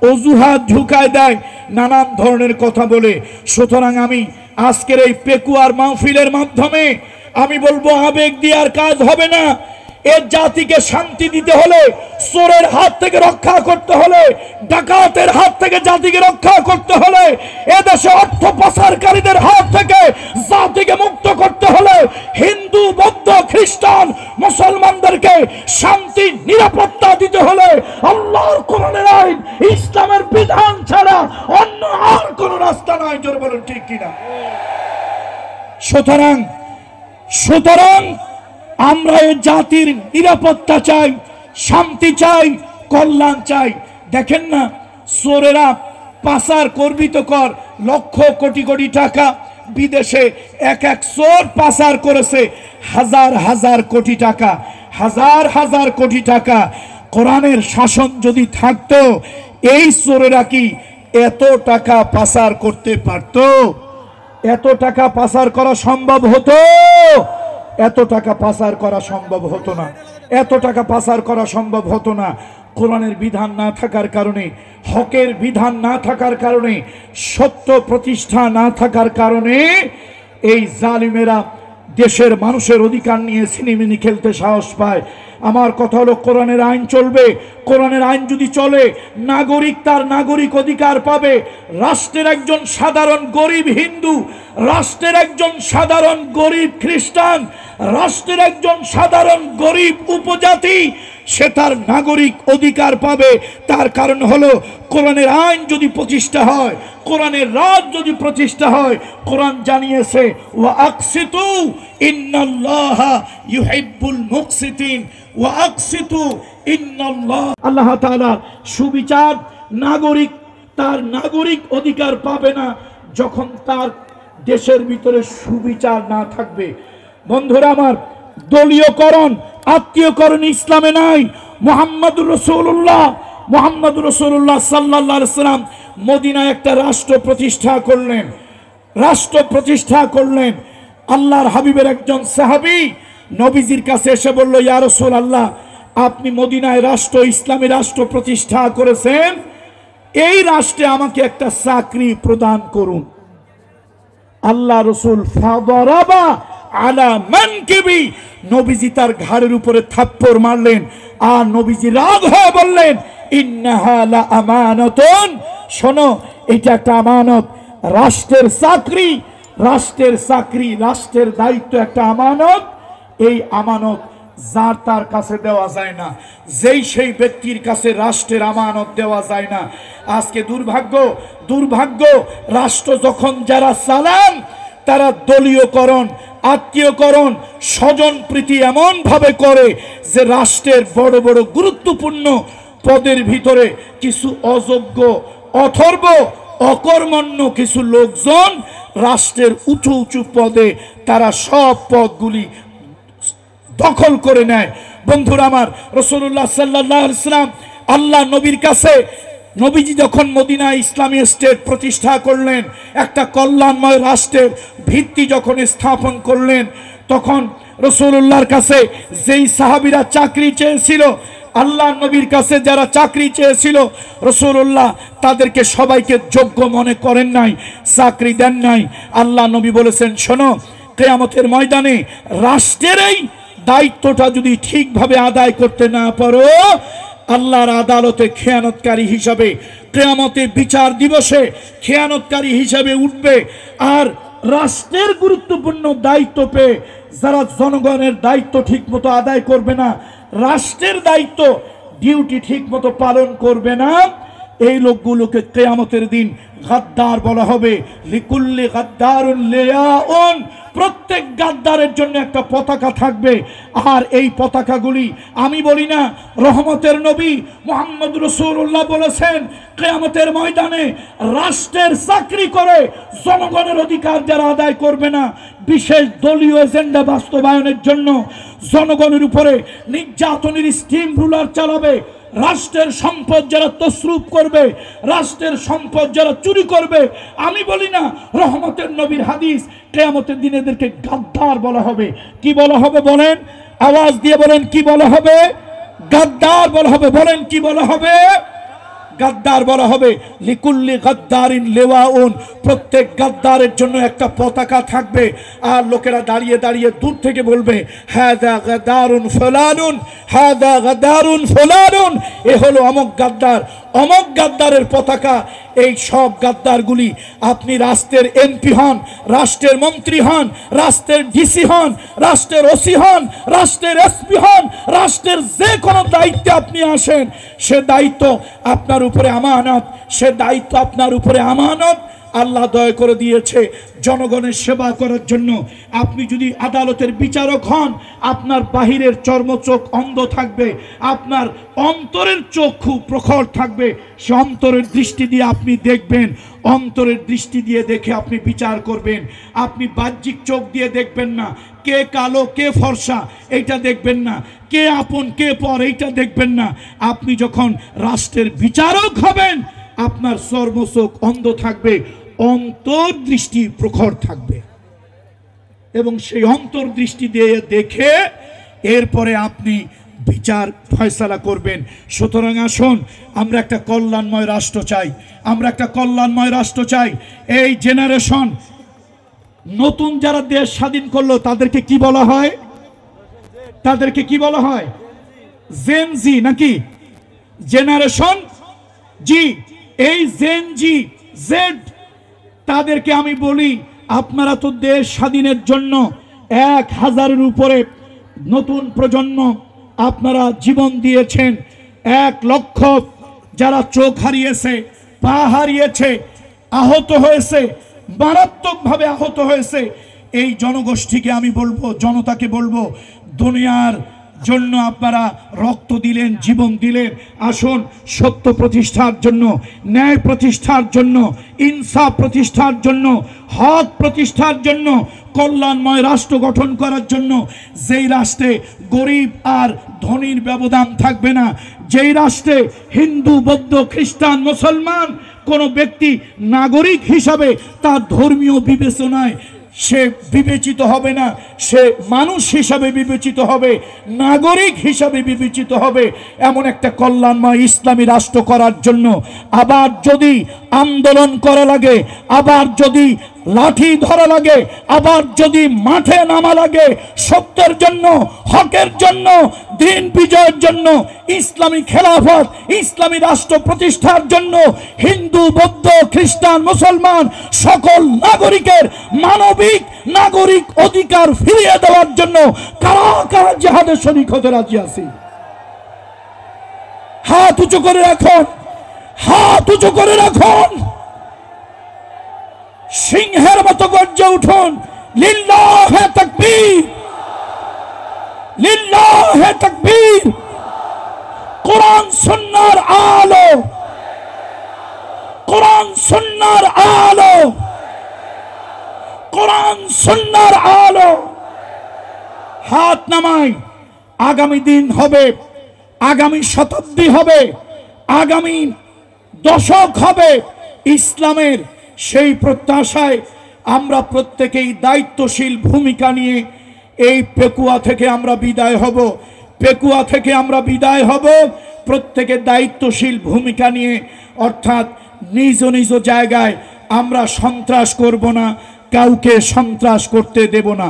Speaker 1: অজুহাত ঝুঁকায় দেয়, নানান ধরনের কথা বলে। সুতরাং আমি আজকের এই পেকুয়ার মাহফিলের মাধ্যমে আমি বলবো, আবেগ দিয়ে আর কাজ হবে না। এর জাতিকে শান্তি দিতে হলে, চোরের হাত থেকে রক্ষা করতে হলে, ডাকাতের হাত থেকে জাতিকে রক্ষা করতে হলে, এদেশে অর্থ পাচারকারীদের হাত থেকে জাতিকে মুক্ত করতে হলে, হিন্দু বৌদ্ধ খ্রিস্টান মুসলমানদেরকে শান্তি নিরাপত্তা দিতে হলে আল্লাহর কোরআনের আইন, ইসলামের বিধান ছাড়া অন্য আর কোন রাস্তা নাই। জোরে বলুন ঠিক কিনা? সুতরাং আমরা এই জাতির নিরাপত্তা চাই, শান্তি চাই, কল্যাণ চাই। দেখেন না, চোরেরা পাচার করবি তো কর, লক্ষ কোটি কোটি টাকা বিদেশে এক চোর পাচার করেছে হাজার হাজার কোটি টাকা, হাজার হাজার কোটি টাকা। কোরআনের শাসন যদি থাকতো, এই চোরেরা কি এত টাকা পাচার করতে পারত? এত টাকা পাচার করা সম্ভব হতো? এত টাকা পাচার করা সম্ভব হতো না, এত টাকা পাচার করা সম্ভব হতো না। কোরআনের বিধান না থাকার কারণে, হকের বিধান না থাকার কারণে, সত্য প্রতিষ্ঠা না থাকার কারণে এই জালিমেরা দেশের মানুষের অধিকার নিয়ে ছিনিমিনি খেলতে সাহস পায়। আমার কথা হলো, কোরআনের আইন চলবে। কোরআনের আইন যদি চলে, নাগরিক তার নাগরিক অধিকার পাবে। রাষ্ট্রের একজন সাধারণ গরিব হিন্দু, রাষ্ট্রের একজন সাধারণ গরিব খ্রিস্টান, রাষ্ট্রের একজন সাধারণ গরিব উপজাতি, সে তার নাগরিক অধিকার পাবে। তার কারণ হলো, কোরআনের আইন যদি প্রতিষ্ঠা হয়, কোরআনের রাজ যদি প্রতিষ্ঠা হয়, কোরআন জানিয়েছে ওয়া আকসিতু ইন্নাল্লাহা ইউহিব্বুল মুকসিতিন, ওয়া আকসিতু ইন্নাল্লাহ। আল্লাহ তাআলা সুবিচার, নাগরিক তার নাগরিক অধিকার পাবে না যখন তার দেশের ভিতরে সুবিচার না থাকবে। বন্ধুরা আমার, দলীয়করণ, আত্মীয়করণ ইসলামে নাই। মুহাম্মদুর রাসূলুল্লাহ সাল্লাল্লাহু আলাইহি সাল্লাম মদিনায় একটা রাষ্ট্র প্রতিষ্ঠা করলেন। আল্লাহর হাবিবের একজন সাহাবী নবীজির কাছে এসে বলল, ইয়া রাসূলুল্লাহ, আপনি মদিনায় ইসলামী রাষ্ট্র প্রতিষ্ঠা করেছেন, এই রাষ্ট্রে আমাকে একটা চাকরি প্রদান করুন। আল্লাহ রসুল ফাদরাবা আলা মানকিবি, নবীজি তার ঘাড়ের উপরে থাপ্পড় মারলেন আর নবীজি রাগ হয়ে বললেন ইন্নাহা লা আমানাতুন, শোনো এটা একটা আমানত, রাষ্ট্রের চাকরি, রাষ্ট্রের চাকরি, রাষ্ট্রের দায়িত্ব একটা আমানত। এই আমানত যার তার কাছে দেওয়া যায় না, যেই সেই ব্যক্তির কাছে রাষ্ট্রের আমানত দেওয়া যায় না। আজকে দুর্ভাগ্য, দুর্ভাগ্য, রাষ্ট্র যখন যারা চালান তারা দলীয়করণ, আত্মীয়করণ, স্বজন প্রীতি এমন ভাবে করে যে রাষ্ট্রের বড় বড় গুরুত্বপূর্ণ পদের ভিতরে কিছু অযোগ্য, অথর্ব, অকর্মণ্য কিছু লোকজন রাষ্ট্রের উঁচু উঁচু পদে তারা সব পদগুলি দখল করে নেয়। বন্ধুরা আমার, রাসূলুল্লাহ সাল্লাল্লাহু আলাইহি ওয়াসাল্লাম আল্লাহ নবীর কাছে, নবীজি যখন মদিনায় ইসলামী স্টেট প্রতিষ্ঠা করলেন, একটা কল্যাণময় রাষ্ট্রের ভিত্তি যখন স্থাপন করলেন, তখন রাসূলুল্লাহর কাছে যেই সাহাবীরা চাকরি চেয়েছিল, আল্লাহ নবীর কাছে যারা চাকরি চেয়েছিল, রাসূলুল্লাহ তাদেরকে সবাইকে যোগ্য মনে করেন নাই, চাকরি দেন নাই। আল্লাহ নবী বলেছেন, শোনো, কিয়ামতের ময়দানে রাষ্ট্রের এই দায়িত্বটা যদি ঠিকভাবে আদায় করতে না পারো, আল্লাহর আদালতে খেয়ানতকারী হিসাবে, কিয়ামতে বিচার দিবসে খেয়ানতকারী হিসাবে উঠবে। আর রাষ্ট্রের গুরুত্বপূর্ণ দায়িত্ব পেয়ে যারা জনগণের দায়িত্ব ঠিকমতো আদায় করবে না, রাষ্ট্রের দায়িত্ব ডিউটি ঠিকমতো পালন করবে না, এই লোকগুলোকে কিয়ামতের দিন গাদ্দার বলা হবে। লিকুল্লি গাদ্দারুন লিয়াউন, প্রত্যেক গাদ্দারের জন্য একটা পতাকা থাকবে। আর এই পতাকাগুলি আমি বলি না, রহমতের নবী মুহাম্মদ রাসূলুল্লাহ বলেছেন, কিয়ামতের ময়দানে রাষ্ট্রের চাকরি করে জনগণের অধিকার যারা আদায় করবে না, বিশেষ দলীয় এজেন্ডা বাস্তবায়নের জন্য জনগণের উপরে নির্যাতনের স্টিম রুলার চালাবে, রাষ্ট্রের সম্পদ যারা তসরুপ করবে, রাষ্ট্রের সম্পদ যারা চুরি করবে, আমি বলি না, রহমতের নবীর হাদিস, কিয়ামতের দিন এদেরকে গাদ্দার বলা হবে। কি বলা হবে বলেন? আওয়াজ দিয়ে বলেন, কি বলা হবে? গাদ্দার বলা হবে। বলেন, কি বলা হবে? গাদ্দার বলা হবে। লিকুল্লি গাদ্দারিন লিওয়াউন, প্রত্যেক গাদ্দারের জন্য একটা পতাকা থাকবে। আর লোকেরা দাঁড়িয়ে দাঁড়িয়ে দূর থেকে বলবে, হাদা গাদ্দারুন ফুলানুন, হাদা গাদ্দারুন ফুলানুন, এ হলো অমুক গাদ্দার, অমুক গাদ্দারের পতাকা। এই সব গাদ্দারগুলি, আপনি রাষ্ট্রের এমপি হন, রাষ্ট্রের মন্ত্রী হন, রাষ্ট্রের ডিসি হন, রাষ্ট্রের ওসি হন, রাষ্ট্রের এসপি হন, রাষ্ট্রের যে কোনো দায়িত্বে আপনি আসেন, সে দায়িত্ব আপনার উপরে আমানত, সে দায়িত্ব আপনার উপরে আমানত। আল্লাহ দয়া করে দিয়েছে জনগণের সেবা করার জন্য। আপনি যদি আদালতের বিচারক হন, আপনার বাহিরের চর্মচোখ অন্ধ থাকবে, আপনার অন্তরের চক্ষু প্রখর থাকবে। সে অন্তরের দৃষ্টি দিয়ে আপনি দেখবেন, অন্তরের দৃষ্টি দিয়ে দেখে আপনি বিচার করবেন। আপনি বাহ্যিক চোখ দিয়ে দেখবেন না, কে কালো কে ফর্সা এইটা দেখবেন না, কে আপন কে পর এইটা দেখবেন না। আপনি যখন রাষ্ট্রের বিচারক হবেন, আপনার চর্মচোখ অন্ধ থাকবে, অন্তর্দৃষ্টি প্রখর থাকবে, এবং সেই অন্তর্দৃষ্টি দিয়ে দেখে এরপরে আপনি বিচার ফয়সালা করবেন। সুতরাং আসুন, আমরা একটা কল্যাণময় রাষ্ট্র চাই, আমরা একটা কল্যাণময় রাষ্ট্র চাই। এই জেনারেশন, নতুন যারা দেশ স্বাধীন করলো, তাদেরকে কি বলা হয়? তাদেরকে কি বলা হয়? জেন জি নাকি জেনারেশন জি? এই জেন জি জেড, তাদেরকে আমি বলি, আপনারা তো দেশ স্বাধীনের জন্য 1000-এর উপরে নতুন প্রজন্ম আপনারা জীবন দিয়েছেন। 1 লক্ষ যারা চোখ হারিয়েছে, পা হারিয়েছে, আহত হয়েছে, মারাত্মকভাবে আহত হয়েছে, এই জনগোষ্ঠীকে আমি বলবো, জনতাকে বলবো, দুনিয়ার জন্য আপনারা রক্ত দিলেন, জীবন দিলেন। আসুন, সত্য প্রতিষ্ঠার জন্য, ন্যায় প্রতিষ্ঠার জন্য, ইনসাফ প্রতিষ্ঠার জন্য, হক প্রতিষ্ঠার জন্য, কল্যাণময় রাষ্ট্র গঠন করার জন্য, যেই রাষ্ট্রে গরিব আর ধনীর ব্যবধান থাকবে না, যেই রাষ্ট্রে হিন্দু বৌদ্ধ খ্রিস্টান মুসলমান কোনো ব্যক্তি নাগরিক হিসাবে তার ধর্মীয় বিবেচনায় সে বিবেচিত হবে না, সে মানুষ হিসাবে বিবেচিত হবে, নাগরিক হিসাবে বিবেচিত হবে, এমন একটা কল্যাণময় ইসলামী রাষ্ট্র করার জন্য আবার যদি আন্দোলন করা লাগে, আবার যদি লাঠি ধরা লাগে, আবার যদি মাঠে নামা লাগে সত্যের জন্য, হকের জন্য, দিন বিজয়ের জন্য, ইসলামী খেলাফত, ইসলামী রাষ্ট্র প্রতিষ্ঠার জন্য, হিন্দু বৌদ্ধ খ্রিস্টান মুসলমান সকল নাগরিকের মানবিক নাগরিক অধিকার ফিরিয়ে দেওয়ার জন্য কারা কারা জিহাদে শরীক হতে রাজি আছি? হাত উঁচু করে রাখুন, হাত উঁচু করে রাখুন, সিংহের মতো গর্জে উঠুন, লিল্লাহে তাকবীর, লিল্লাহে তাকবীর। কোরআন সুন্নাহর আলো, কোরআন সুন্নাহর আলো, কোরআন সুন্নাহর আলো। হাত নামাই। আগামী দিন হবে, আগামী শতাব্দী হবে, আগামী দশক হবে ইসলামের, সেই প্রত্যাশায় আমরা প্রত্যেকেই দায়িত্বশীল ভূমিকা নিয়ে এই পেকুয়া থেকে আমরা বিদায় হব, পেকুয়া থেকে আমরা বিদায় হব প্রত্যেকে দায়িত্বশীল ভূমিকা নিয়ে, অর্থাৎ নিজ নিজ জায়গায় আমরা সন্ত্রাস করব না, কাউকে সন্ত্রাস করতে দেব না,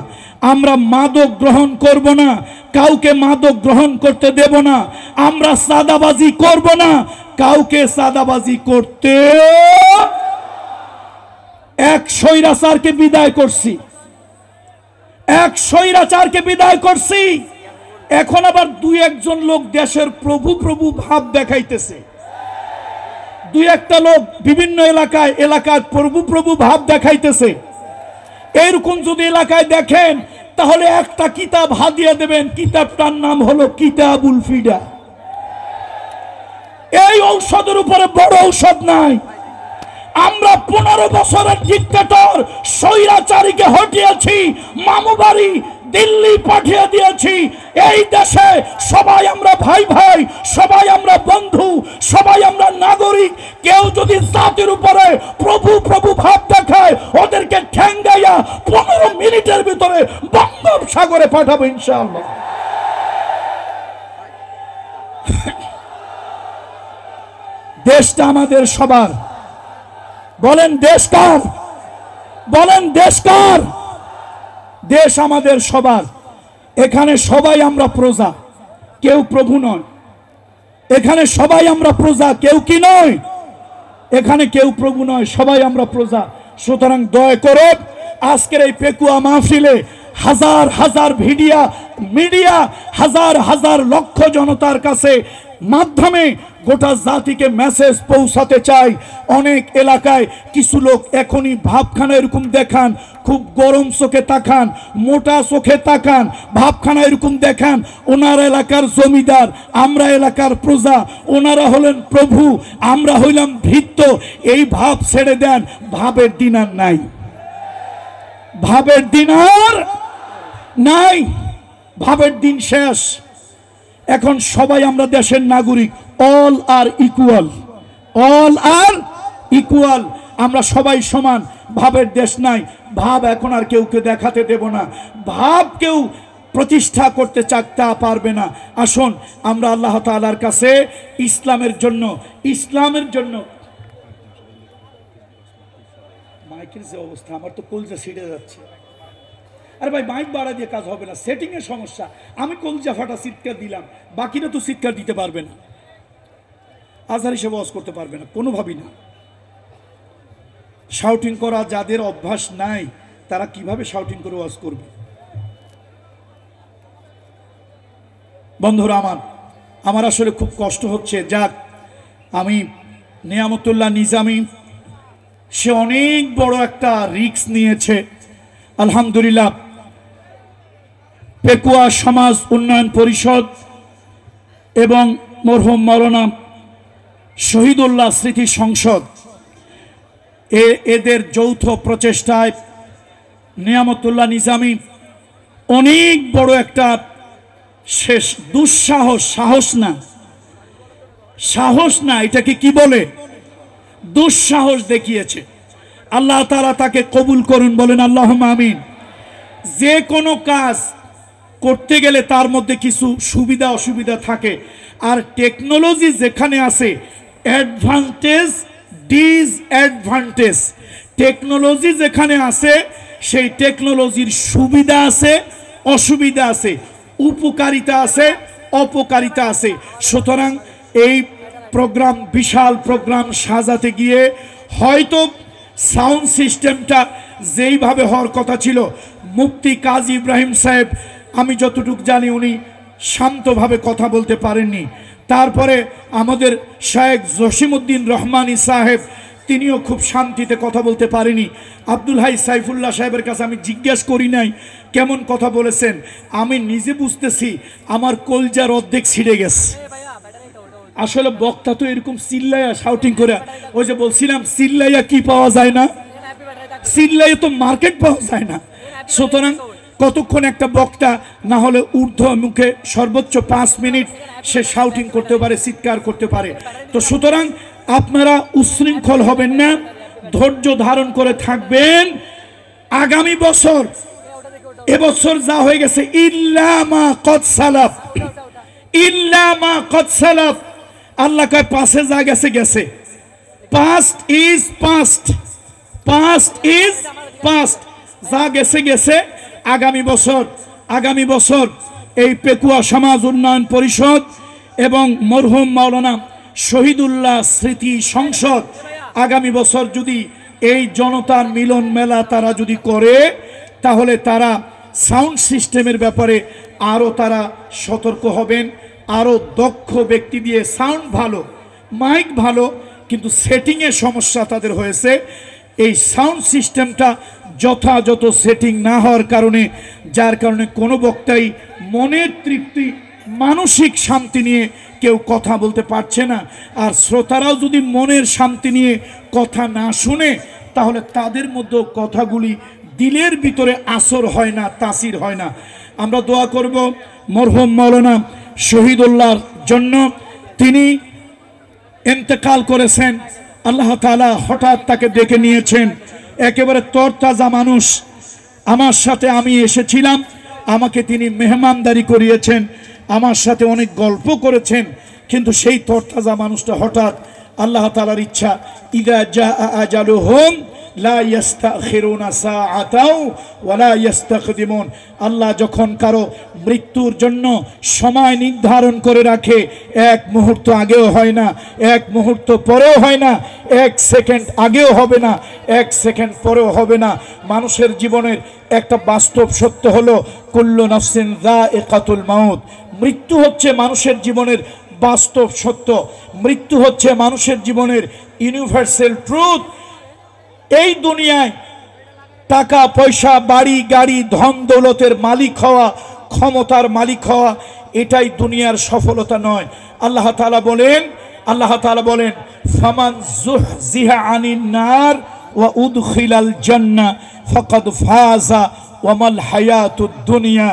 Speaker 1: আমরা মাদক গ্রহণ করব না, কাউকে মাদক গ্রহণ করতে দেব না, আমরা সাদাবাজি করব না, কাউকে সাদাবাজি করতে। এক স্বৈরাচারকে বিদায় করছি, এক স্বৈরাচারকে বিদায় করছি। এখন আবার দুই একজন লোক দেশের প্রভু প্রভু ভাব দেখাইতেছে, দুই একটা লোক বিভিন্ন এলাকায় এলাকায় প্রভু প্রভু ভাব দেখাইতেছে। এরকম যদি এলাকায় দেখেন তাহলে একটা কিতাব হাদিয়া দেবেন, কিতাবটার নাম হলো কিতাবুল ফিদা। এই ঔষধের উপরে বড় ঔষধ নাই। আমরা 15 বছরের ডিক্টেটর স্বৈরাচারীকে হটিয়েছি, মামু বাড়ি দিল্লি পাঠিয়ে দিয়েছি। এই দেশে সবাই আমরা ভাই ভাই, সবাই আমরা বন্ধু, সবাই আমরা নাগরিক। কেউ যদি জাতির উপরে প্রভু প্রভু ভাব দেখায় ওদেরকে ঠ্যাঙ্গাইয়া 15 মিনিটের ভিতরে বঙ্গোপসাগরে পাঠাবো ইনশাআল্লাহ। দেশটা আমাদের সবার। বলেন দেশ কার? বলেন দেশ কার? দেশ আমাদের সবার। এখানে সবাই আমরা প্রজা, কেউ প্রভু নয়। এখানে সবাই আমরা প্রজা, কেউ কি নয়। এখানে কেউ প্রভু নয়, সবাই আমরা প্রজা। সুতরাং দয়া করে আজকের এই পেকুয়া মাহফিলে হাজার হাজার মিডিয়া হাজার হাজার লক্ষ জনতার কাছে মাধ্যমে গোটা জাতিকে মেসেজ পৌঁছাতে চাই। অনেক এলাকায় কিছু লোক এখনই ভাবখানা এরকম দেখান, খুব গরম চোখে তাকান, মোটা চোখে তাকান, ভাবখানা এরকম দেখান ওনার এলাকার জমিদার, আমরা এলাকার প্রজা, ওনারা হলেন প্রভু, আমরা হইলাম ভৃত্য। এই ভাব ছেড়ে দেন, ভাবের দিন আর নাই, ভাবের দিন আর নাই, ভাবের দিন শেষ। এখন সবাই আমরা দেশের নাগরিক, অল আর ইকুয়াল, অল আর ইকুয়াল, আমরা সবাই সমান। ভাবের দেশ নাই, ভাব এখন আর কেউকে দেখাতে দেব না, ভাব কেউ প্রতিষ্ঠা করতে চাকতে পারবে না। আসুন আমরা আল্লাহ তাআলার কাছে ইসলামের জন্য, ইসলামের জন্য। মাইকের যে অবস্থা, আমার তো কলজা ছিঁড়ে যাচ্ছে। আরে ভাই মাইক বাড়া দিয়ে কাজ হবে না, সেটিং এর সমস্যা। আমি কলজা ফাটা চিৎকার দিলাম, বাকিরা তো চিৎকার দিতে পারবে না, আজহার হিসেবে ওয়াজ করতে পারবে না, কোনোভাবেই না। শাউটিং করা যাদের অভ্যাস নাই তারা কিভাবে শাউটিং করে ওয়াজ করবে? বন্ধুরা আমার আসলে খুব কষ্ট হচ্ছে। যাক, আমি নিয়ামতুল্লাহ নিজামী, সে অনেক বড় একটা রিস্ক নিয়েছে। আলহামদুলিল্লাহ, পেকুয়া সমাজ উন্নয়ন পরিষদ এবং মরহুম মাওলানা শহীদুল্লাহ স্মৃতি সংসদ এদের যৌথ প্রচেষ্টায় নিয়ামতুল্লাহ নিজামী অনেক বড় একটা শেষ দুঃসাহস, সাহস না, এটাকে কি বলে, দুঃসাহস দেখিয়েছে। আল্লাহ তাআলা তাকে কবুল করুন, বলেন আল্লাহুম্মা আমিন। যে কোনো কাজ করতে গেলে তার মধ্যে কিছু সুবিধা অসুবিধা থাকে, আর টেকনোলজি যেখানে আছে অ্যাডভান্টেজ ডিসঅ্যাডভান্টেজ। টেকনোলজি যেখানে আছে সেই টেকনোলজির সুবিধা আছে, অসুবিধা আছে, উপকারিতা আছে, অপকারিতা আছে। সুতরাং এই প্রোগ্রাম, বিশাল প্রোগ্রাম সাজাতে গিয়ে হয়তো সাউন্ড সিস্টেমটা যেইভাবে হওয়ার কথা ছিল, মুফতি কাজী ইব্রাহিম সাহেব আমি যতটুকু জানি উনি শান্তভাবে কথা বলতে পারেননি। তারপরে আমাদের শায়েখ জসিমউদ্দিন রহমানী সাহেব তিনিও খুব শান্তিতে কথা বলতে পারেনি। আব্দুল হাই সাইফুল্লাহ সাহেবের কাছে আমি জিজ্ঞাসা করি নাই কেমন কথা বলেছেন, আমি নিজে বুঝতেছি আমার কলজার অর্ধেক ছিঁড়ে গেছে। আসলে বক্তা তো এরকম চিল্লাইয়া শাউটিং করে, ওই যে বলছিলাম চিল্লাইয়া কি পাওয়া যায় না, চিল্লাইয়া তো মার্কেট পাওয়া যায় না। সুতরাং কতক্ষণ একটা বক্তা না হলে ঊর্ধ্ব মুখে সর্বোচ্চ 5 মিনিট সে শাউটিং করতে পারে, চিৎকার করতে পারে। তো সুতরাং আপনারা উচ্ছৃঙ্খল হবেন না, ধৈর্য ধারণ করে থাকবেন। আগামী বছর, এবছর যা হয়ে গেছে, ইল্লা মা কদ সালাফ, ইল্লা মা কদ সালাফ, আল্লাহ কয় পাশে যা গেছে গেছে, past is past, past is past, যা গেছে গেছে। আগামী বছর এই পেকুয়া সমাজ উন্নয়ন পরিষদ এবং মরহুম মাওলানা শহীদুল্লাহ স্মৃতি সংসদ আগামী বছর যদি এই জনতার মিলন মেলা তারা যদি করে, তাহলে তারা সাউন্ড সিস্টেমের ব্যাপারে আরও তারা সতর্ক হবেন। আরও দক্ষ ব্যক্তি দিয়ে, সাউন্ড ভালো, মাইক ভালো, কিন্তু সেটিংয়ে সমস্যা তাদের হয়েছে। এই সাউন্ড সিস্টেমটা যথাযথ সেটিং না হওয়ার কারণে, যার কারণে কোনো বক্তাই মনের তৃপ্তি, মানসিক শান্তি নিয়ে কেউ কথা বলতে পারছে না। আর শ্রোতারাও যদি মনের শান্তি নিয়ে কথা না শুনে, তাহলে তাদের মধ্যে কথাগুলি দিলের ভিতরে আসর হয় না, তাসির হয় না। আমরা দোয়া করব মরহুম মাওলানা শহীদুল্লাহর জন্য। তিনি ইন্তেকাল করেছেন, আল্লাহ তাআলা হঠাৎ তাকে ডেকে নিয়েছেন। একেবারে তরতাজা মানুষ, আমার সাথে আমি এসেছিলাম, আমাকে তিনি মেহমানদারি করিয়েছেন, আমার সাথে অনেক গল্প করেছেন। কিন্তু সেই তরতাজা মানুষটা হঠাৎ আল্লাহ তাআলার ইচ্ছা, ইযা জাআ আজালুহুম লা ইস্তাখিরুনা সাআতাও ওয়া লা ইস্তাকদিমুন। আল্লাহ যখন কারো মৃত্যুর জন্য সময় নির্ধারণ করে রাখে, এক মুহূর্ত আগেও হয় না, এক মুহূর্ত পরেও হয় না, এক সেকেন্ড আগেও হবে না, এক সেকেন্ড পরেও হবে না। মানুষের জীবনের একটা বাস্তব সত্য হলো কুল্লু নাফসিন যায়িকাতুল মাউত। মৃত্যু হচ্ছে মানুষের জীবনের বাস্তব সত্য, মৃত্যু হচ্ছে মানুষের জীবনের ইউনিভার্সাল ট্রুথ। এই দুনিয়ায় টাকা পয়সা, বাড়ি গাড়ি, ধন দৌলতের মালিক হওয়া, ক্ষমতার মালিক হওয়া, এটাই দুনিয়ার সফলতা নয়। আল্লাহ তাআলা বলেন ফামান যুহজিহা আনিন নার ওয়া উদখিলাল জান্নাহ ফাকাদ ফাজা ওয়া মাল হায়াতুদ দুনিয়া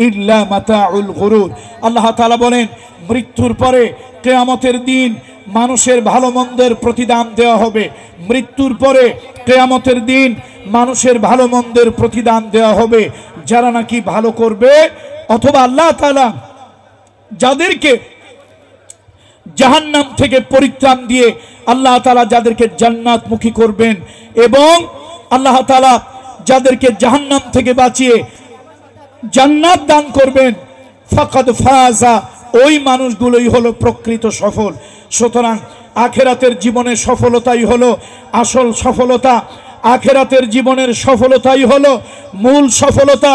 Speaker 1: ইল্লা মাতাউল গুরুর। আল্লাহ তাআলা বলেন মৃত্যুর পরে কিয়ামতের দিন মানুষের ভালো মন্দের প্রতিদান দেওয়া হবে। মৃত্যুর পরে কিয়ামতের দিন মানুষের ভালো মন্দের প্রতিদান দেওয়া হবে। যারা নাকি ভালো করবে, অথবা আল্লাহ তাআলা যাদেরকে জাহান্নাম থেকে পরিত্রাণ দিয়ে আল্লাহ তাআলা যাদেরকে জান্নাতমুখী করবেন, এবং আল্লাহ তাআলা যাদেরকে জাহান্নাম থেকে বাঁচিয়ে জান্নাত দান করবেন, ফাকাদ ফাজা, ওই মানুষগুলোই হলো প্রকৃত সফল। সুতরাং আখিরাতের জীবনের সফলতাই হলো আসল সফলতা, আখিরাতের জীবনের সফলতাই হলো মূল সফলতা,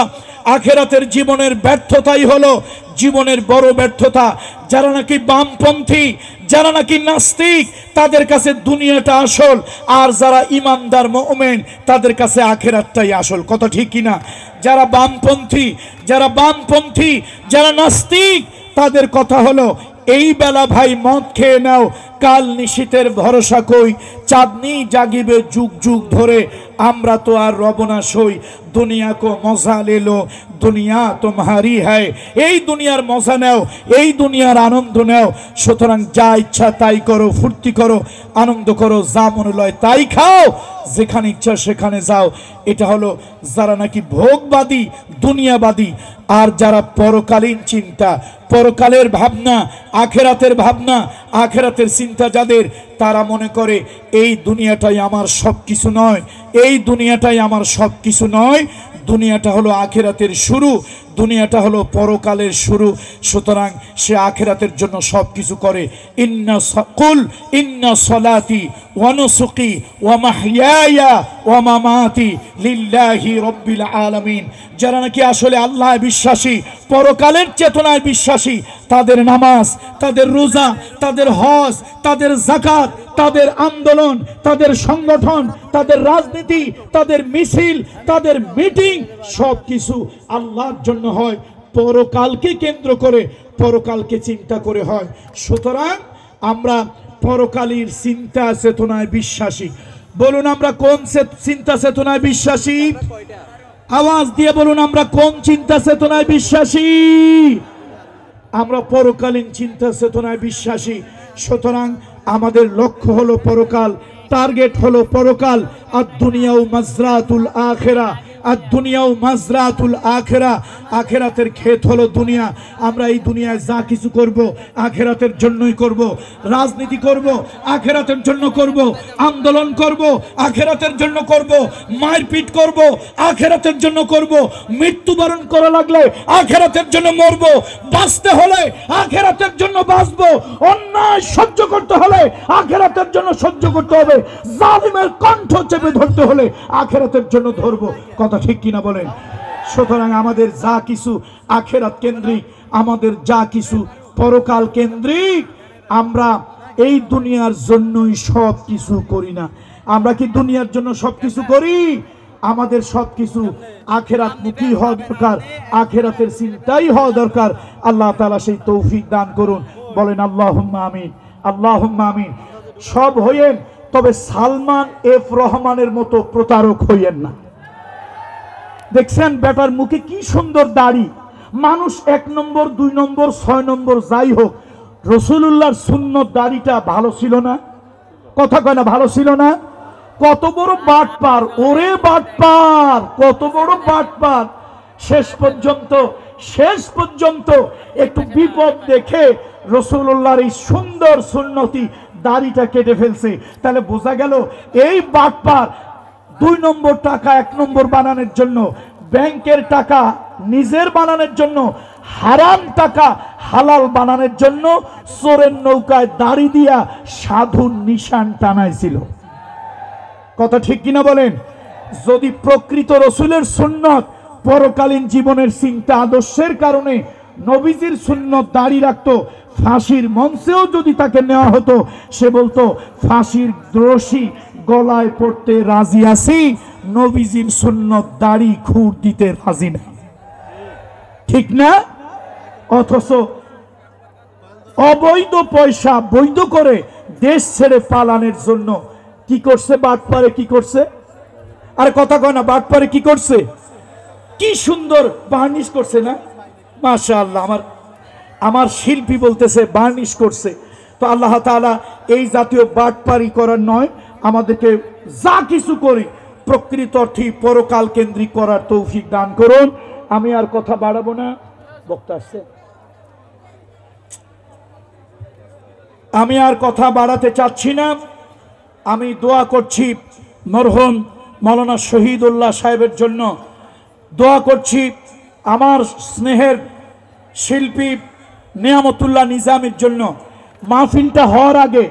Speaker 1: আখিরাতের জীবনের ব্যর্থতাই হলো জীবনের বড় ব্যর্থতা। যারা নাকি বামপন্থী, যারা নাকি নাস্তিক, তাদের কাছে দুনিয়াটা আসল, আর যারা ইমানদার মুমিন তাদের কাছে আখিরাতটাই আসল। কথা ঠিক কিনা? যারা বামপন্থী, যারা নাস্তিক, তাদের কথা হলো এই বেলা ভাই মদ খেয়ে নাও, কাল নিশীতের ভরসা কই, চাঁদনি জাগিবে যুগ যুগ ধরে, আমরা তো আর রব না সই, দুনিয়া কো মজা লে লো, দুনিয়া তোমারি হ্যায়। এই দুনিয়ার মজা নাও, এই দুনিয়ার আনন্দ নাও। সুতরাং যা ইচ্ছা তাই করো, ফুর্তি করো, আনন্দ করো, যা মনে লয় তাই খাও, যেখানে ইচ্ছা সেখানে যাও। এটা হলো যারা নাকি ভোগবাদী, দুনিয়াবাদী। আর যারা পরকালীন চিন্তা, পরকালের ভাবনা, আখেরাতের ভাবনা, আখেরাতের চিন্তা যাদের, তারা মনে করে এই দুনিয়াটাই আমার সব কিছু নয়, এই দুনিয়াটাই আমার সব কিছু নয়, দুনিয়াটা হলো আখিরাতের শুরু, দুনিয়াটা হলো পরকালের শুরু। সুতরাং সে আখিরাতের জন্য সব কিছু করে। ইন্না সলাতি ওয়া নুসুকি ওয়া মাহইয়ায়া ওয়া মামাতি লিল্লাহি রাব্বিল আলামিন। যারা নাকি আসলে আল্লাহ বিশ্বাসী, পরকালের চেতনায় বিশ্বাসী, তাদের নামাজ, তাদের রোজা, তাদের হজ, তাদের যাকাত, তাদের আন্দোলন, তাদের সংগঠন, তাদের রাজনীতি, তাদের মিছিল, তাদের মিটিং সব কিছু আল্লাহর জন্য হয়, পরকালকে কেন্দ্র করে, পরকালকে চিন্তা করে হয়। সুতরাং আমরা পরকালীর চিন্তা চেতনায় বিশ্বাসী। বলুন আমরা কোন চিন্তা চেতনায় বিশ্বাসী? আওয়াজ দিয়ে বলুন আমরা কোন চিন্তা চেতনায় বিশ্বাসী? আমরা পরকালীন চিন্তা চেতনায় বিশ্বাসী। সুতরাং আমাদের লক্ষ্য হলো পরকাল, টার্গেট হলো পরকাল। আর দুনিয়াও মাজরাতুল আখিরা, আর দুনিয়াও মাজরাতুল আখিরা। আখিরাতের ক্ষেত হলো দুনিয়া। আমরা এই দুনিয়ায় যা কিছু করব আখিরাতের জন্যই করব। রাজনীতি করব আখিরাতের জন্য করব, আন্দোলন করব আখিরাতের জন্য করব, মারপিট করব আখিরাতের জন্য করব, মৃত্যুবরণ করা লাগলে আখিরাতের জন্য মরব, বাঁচতে হলে আখিরাতের জন্য বাঁচব, অন্যায় সহ্য করতে হলে আখিরাতের জন্য সহ্য করতে হবে, জালিমের কণ্ঠ চেপে ধরতে হলে আখিরাতের জন্য ধরব। কথা ঠিক কিনা বলেন? সুতরাং আমাদের যা কিছু আখিরাত কেন্দ্রিক, আমাদের যা কিছু পরকাল কেন্দ্রিক। আমরা এই দুনিয়ার জন্যই সব কিছু করি না। আমরা কি দুনিয়ার জন্য সব কিছু করি? আমাদের সব কিছু আখিরাত মুখী হওয়া দরকার, আখিরাতের চিন্তাই হওয়া দরকার। আল্লাহ তাআলা সেই তৌফিক দান করুন। বলেন আল্লাহুম্মা আমিন, আল্লাহুম্মা আমিন। সব হইয়েন, তবে সালমান এফ রহমানের মতো প্রতারক হইয়েন না। দেখছেন বেটার মুখে কি সুন্দর দাড়ি, মানুষ 1 নম্বর 2 নম্বর 6 নম্বর যাই হোক, রাসূলুল্লাহর সুন্নত দাড়িটা ভালো ছিল না? কথা কয় না ভালো ছিল না? কত বড় বাটপার, ওরে বাটপার, কত বড় বাটপার। শেষ পর্যন্ত একটু বিপদ দেখে রাসূলুল্লাহর এই সুন্দর সুন্নতি দাড়িটা কেটে ফেলছে। তাহলে বোঝা গেল এই বাটপার 2 নম্বর টাকা 1 নম্বর বানানোর জন্য, ব্যাংকের টাকা নিজের বানানোর জন্য, হারাম টাকা হালাল বানানোর জন্য চোরের নৌকায় দাড়ি দিয়া সাধুর নিশান টানাইছিল। কথা ঠিক কিনা বলেন? যদি প্রকৃত রাসূলের সুন্নত, পরকালীন জীবনের চিন্তা আদর্শের কারণে নবীজির সুন্নত দাড়ি রাখতো, ফাঁসির মঞ্চেও যদি তাকে নেওয়া হতো, সে বলতো ফাঁসির রশি গলায় পড়তে রাজি আছি, নবীজির সুন্নত দাড়ি খুর দিতে রাজি না। ঠিক না? অথচ অবৈধ পয়সা বৈধ করে দেশ ছেড়ে পালানোর জন্য কি করছে বাটপারে? কি করছে? আরে কথা কয় না, বাটপারে কি করছে? কি সুন্দর বার্নিশ করছে না? মাশাআল্লাহ। আমার শিল্পী বলতেছে বার্নিশ করছে। তো আল্লাহ তাআলা এই জাতীয় বাটপারি করার নয়, আমাদেরকে যা কিছু করি প্রকৃত অর্থে পরকাল কেন্দ্রিক করার তৌফিক দান করুন। আমি আর কথা বাড়াবো না, বক্তা আসছে, আমি আর কথা বাড়াতে চাচ্ছি না। আমি দোয়া করছি মরহুম মাওলানা শহীদুল্লাহ সাহেবের জন্য, দোয়া করছি আমার স্নেহের শিল্পী নিয়ামতুল্লাহ নিজামীর জন্য। মাহফিলটা হওয়ার আগে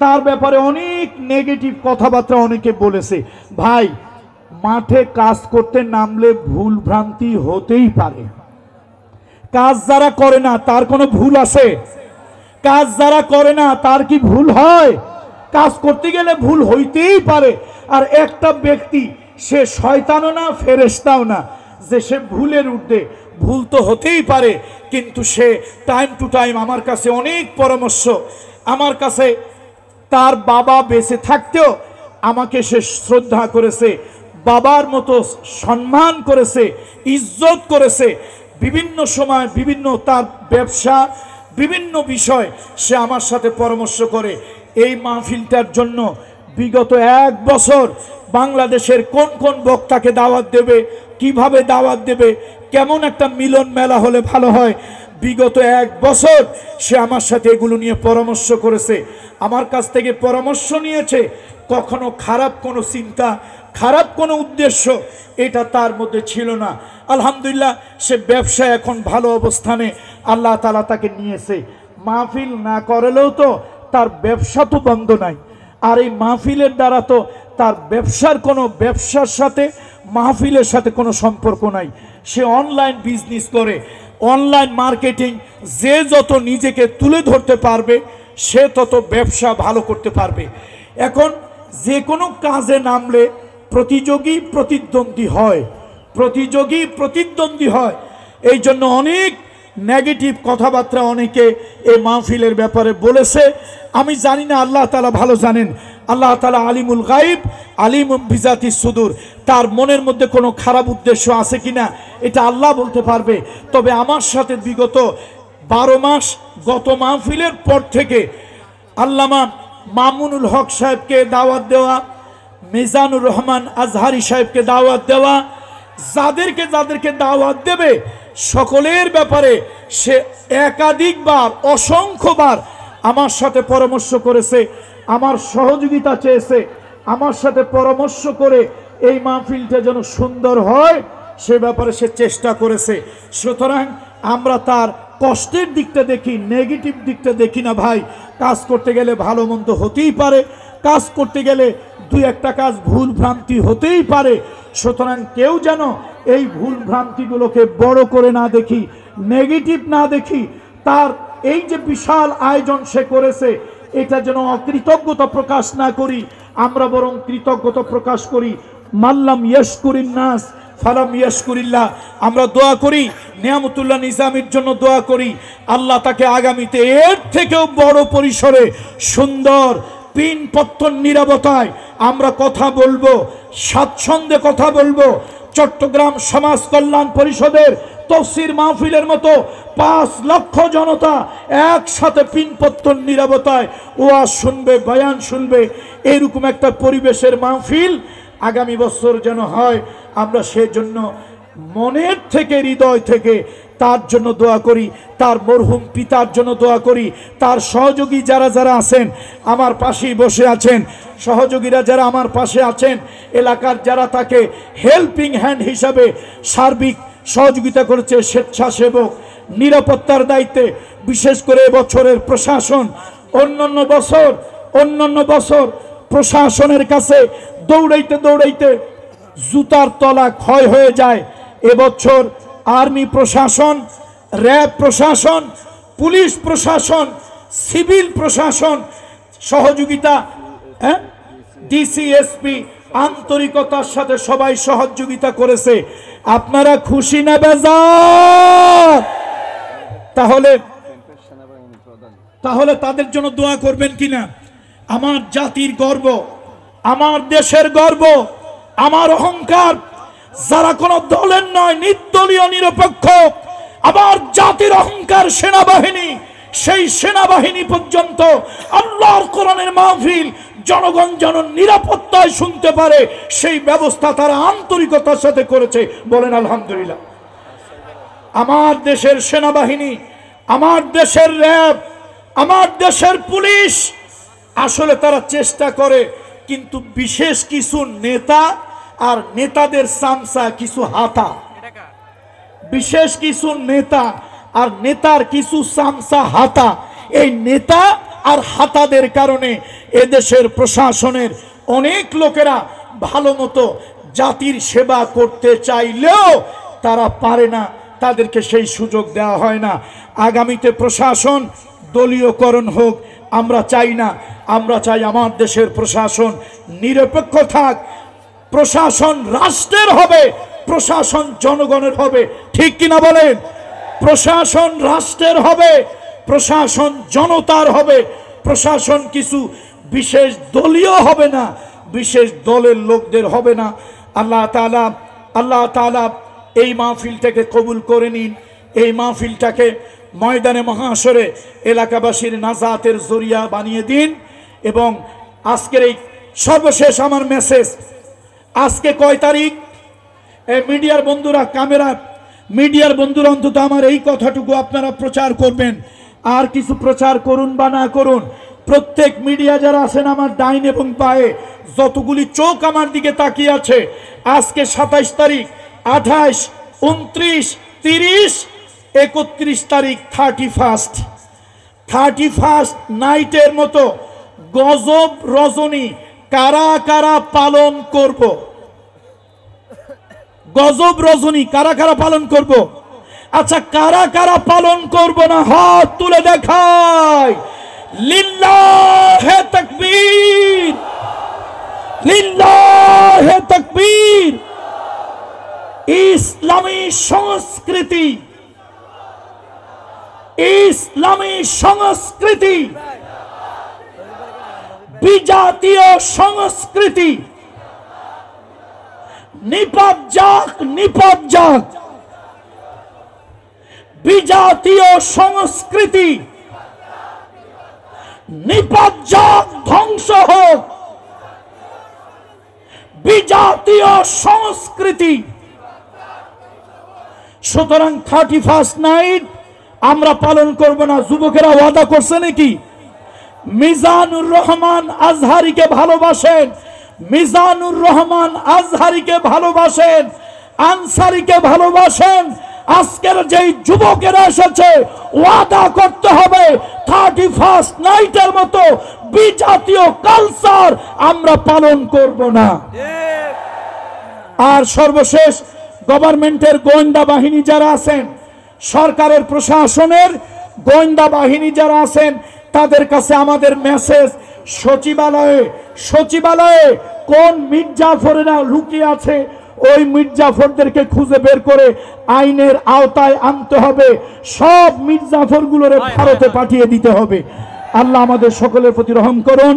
Speaker 1: তার ব্যাপারে অনেক নেগেটিভ কথাবার্তা অনেকে বলেছে। ভাই, মাঠে কাজ করতে নামলে ভুল ভ্রান্তি হতেই পারে। কাজ যারা করে না তার কোনো ভুল আছে? কাজ যারা করে না তার কি ভুল হয়? কাজ করতে গেলে ভুল হইতেই পারে। আর একটা ব্যক্তি, সে শয়তানও না ফেরেশতাও না যে সে ভুলের ঊর্ধ্বে, ভুল তো হতেই পারে, কিন্তু সে টাইম টু টাইম আমার কাছে অনেক পরামর্শ, আমার কাছে তার বাবা বেঁচে থাকতেও আমাকে সে শ্রদ্ধা করেছে, বাবার মতো সম্মান করেছে, ইজ্জত করেছে। বিভিন্ন সময় বিভিন্ন তার ব্যবসা, বিভিন্ন বিষয় সে আমার সাথে পরামর্শ করে। এই মাহফিলটার জন্য বিগত 1 বছর বাংলাদেশের কোন কোন বক্তাকে দাওয়াত দেবে, কিভাবে দাওয়াত দেবে, কেমন একটা মিলন মেলা হলে ভালো হয়, বিগত 1 বছর সে আমার সাথে এগুলো নিয়ে পরামর্শ করেছে, আমার কাছ থেকে পরামর্শ নিয়েছে। কখনো খারাপ কোনো চিন্তা, খারাপ কোনো উদ্দেশ্য এটা তার মধ্যে ছিল না। আলহামদুলিল্লাহ, সে ব্যবসায় এখন ভালো অবস্থানে আল্লাহ তাআলা তাকে নিয়েছে। মাহফিল না করলেও তো তার ব্যবসা তো বন্ধ নাই, আর এই মাহফিলের দ্বারা তো তার ব্যবসার সাথে মাহফিলের সাথে কোনো সম্পর্ক নাই। সে অনলাইন বিজনেস করে, অনলাইন মার্কেটিং, যে যত নিজেকে তুলে ধরতে পারবে সে তত ব্যবসা ভালো করতে পারবে। এখন যে কোনো কাজে নামলে প্রতিযোগী প্রতিদ্বন্দ্বী হয়। এই জন্য অনেক নেগেটিভ কথাবার্তা অনেকে এই মাহফিলের ব্যাপারে বলেছে। আমি জানি না, আল্লাহ তাআলা ভালো জানেন। আল্লাহ তাআলা আলিমুল গায়ব, আলিমুম বিজাতিস সুদূর। তার মনের মধ্যে কোনো খারাপ উদ্দেশ্য আছে কিনা এটা আল্লাহ বলতে পারবে। তবে আমার সাথে বিগত 12 মাস, গত মাহফিলের পর থেকে আল্লামা মামুনুল হক সাহেবকে দাওয়াত দেওয়া, মিজানুর রহমান আজহারি সাহেবকে দাওয়াত দেওয়া, যাদেরকে দাওয়াত দেবে সকলের ব্যাপারে সে একাধিকবার, অসংখ্যবার আমার সাথে পরামর্শ করেছে, আমার সহযোগিতা চেয়েছে, আমার সাথে পরামর্শ করে এই মাহফিলটা যেন সুন্দর হয় সে ব্যাপারে সে চেষ্টা করেছে। সুতরাং আমরা তার কষ্টের দিকটা দেখি, নেগেটিভ দিকটা দেখি না ভাই। কাজ করতে গেলে ভালো মন্দ হতেই পারে, কাজ করতে গেলে 2-1টা কাজ ভুল ভ্রান্তি হতেই পারে। সুতরাং কেউ যেন এই ভুল ভ্রান্তিগুলোকে বড় করে না দেখি, নেগেটিভ না দেখি। তার এই যে বিশাল আয়োজন সে করেছে এটা যেন অকৃতজ্ঞতা প্রকাশ না করি, আমরা বরং কৃতজ্ঞতা প্রকাশ করি। মাল্লাম ইয়াশকুরিন নাস ফালাম ইয়াশকুরিল্লাহ। আমরা দোয়া করি, নিয়ামতুল্লাহ নিজামীর জন্য দোয়া করি, আল্লাহ তাকে আগামীতে এর থেকেও বড় পরিসরে সুন্দর পিনপত্তন নিরাপত্তায় আমরা কথা বলবো, স্বাচ্ছন্দ্যে কথা বলবো। চট্টগ্রাম সমাজ কল্যাণ পরিষদের তফসির মাহফিলের মতো 5 লক্ষ জনতা একসাথে পিনপত্তন নিরাপত্তায় ওয়াজ শুনবে, বয়ান শুনবে, এরকম একটা পরিবেশের মাহফিল আগামী বছর যেন হয়। আমরা সেজন্য মনের থেকে, হৃদয় থেকে তার জন্য দোয়া করি, তার মরহুম পিতার জন্য দোয়া করি। তার সহযোগী যারা আছেন, আমার পাশেই বসে আছেন, সহযোগীরা যারা আমার পাশে আছেন, এলাকার যারা তাকে হেল্পিং হ্যান্ড হিসাবে সার্বিক সহযোগিতা করেছে, স্বেচ্ছাসেবক, নিরাপত্তার দায়িত্বে, বিশেষ করে এবছরের প্রশাসন। অন্যান্য বছর প্রশাসনের কাছে দৌড়াইতে জুতার তলা ক্ষয় হয়ে যায়। এবছর আর্মি প্রশাসন, র্যাব প্রশাসন, পুলিশ প্রশাসন, সিভিল প্রশাসন সহযোগিতা, ডিসিএসপি আন্তরিকতার সাথে সবাই সহযোগিতা করেছে। আপনারা খুশি না বেজার? তাহলে তাদের জন্য দোয়া করবেন কিনা? আমার জাতির গর্ব, আমার দেশের গর্ব, আমার অহংকার, যারা কোনো দলের নয়, নির্দলীয় নিরপেক্ষ, আমার জাতির অহংকার সেনাবাহিনী। সেই সেনাবাহিনী পর্যন্ত আল্লাহর কোরআনের মাহফিল জনগণ যেন নিরাপত্তায় শুনতে পারে সেই ব্যবস্থা তারা আন্তরিকতার সাথে করেছে। বলেন আলহামদুলিল্লাহ। আমার দেশের সেনাবাহিনী, আমার দেশের র্যাব, আমার দেশের পুলিশ আসলে তারা চেষ্টা করে, কিন্তু বিশেষ কিছু নেতা আর নেতাদের সামসা কিছু হাতা, বিশেষ কিছু নেতা আর নেতার কিছু সামসা হাতা, এই নেতা আর হাতাদের কারণে এদেশের প্রশাসনের অনেক লোকেরা ভালো মতো জাতির সেবা করতে চাইলেও তারা পারে না, তাদেরকে সেই সুযোগ দেওয়া হয় না। আগামীতে প্রশাসন দলীয়করণ হোক আমরা চাই না। আমরা চাই আমার দেশের প্রশাসন নিরপেক্ষ থাক। প্রশাসন রাষ্ট্রের হবে, প্রশাসন জনগণের হবে। ঠিক কিনা বলেন? প্রশাসন রাষ্ট্রের হবে, প্রশাসন জনতার হবে। প্রশাসন কিছু বিশেষ দলীয় হবে না, বিশেষ দলের লোকদের হবে না। আল্লাহ তাআলা এই মাহফিলটাকে কবুল করে নিন। এই মাহফিলটাকে ময়দানে মহাশরে এলাকাবাসীর নাজাতের জরিয়া বানিয়ে দিন। এবং আজকের এই সর্বশেষ আমার মেসেজ, আজকে কয় তারিখ? এই মিডিয়ার বন্ধুরা, ক্যামেরা মিডিয়ার বন্ধুরা অন্তত আমার এই কথাটুকু আপনারা প্রচার করবেন। আর কিছু প্রচার করুন বা না করুন, প্রত্যেক মিডিয়া যারা আছেন আমার ডাইন এবং বায়ে যতগুলি চোখ আমার দিকে তাকিয়ে আছে, আজকে 27 তারিখ, 28, 29, 30, 31 তারিখ 31st নাইটের মতো গজব রজনী কারা কারা পালন করব? গজব রজনী কারা কারা পালন করব? আচ্ছা, কারা কারা পালন করব না হাত তুলে দেখায়। লিল্লাহে তাকবীর, লিল্লাহে তাকবীর। ইসলামী সংস্কৃতি, ইসলামী সংস্কৃতি, বিজাতীয় সংস্কৃতি নিপাত যাক, নিপাত যাক। বিজাতীয় সংস্কৃতি নিপাত যাক, ধ্বংস হোক। বিজাতীয় সংস্কৃতি। সুতরাং 31st নাইট আমরা পালন করব না। যুবকেরা ওয়াদা করছে নাকি? মিজানুর রহমান আজহারিকে ভালোবাসেন, মিজানুর রহমান আজহারিকে ভালোবাসেন, আনসারীকে ভালোবাসেন। আজকের যেই যুবকেরা এসেছে ওয়াদা করতে হবে 31st নাইটের মতো বিজাতীয় কালচার আমরা পালন করব না। আর সর্বশেষ গভর্নমেন্টের গোয়েন্দা বাহিনী যারা আছেন, সরকারের প্রশাসনের গোয়েন্দা বাহিনী যারা আছেন, তাদের কাছে আমাদের মেসেজ, সচিবালয়ে কোন মির্জাফরেরা লুকিয়ে আছে ওই মির্জাফরদেরকে খুঁজে বের করে আইনের আওতায় আনতে হবে। সব মির্জাফরগুলোরে ভারতে পাঠিয়ে দিতে হবে। আল্লাহ আমাদের সকলের প্রতি রহম করুন।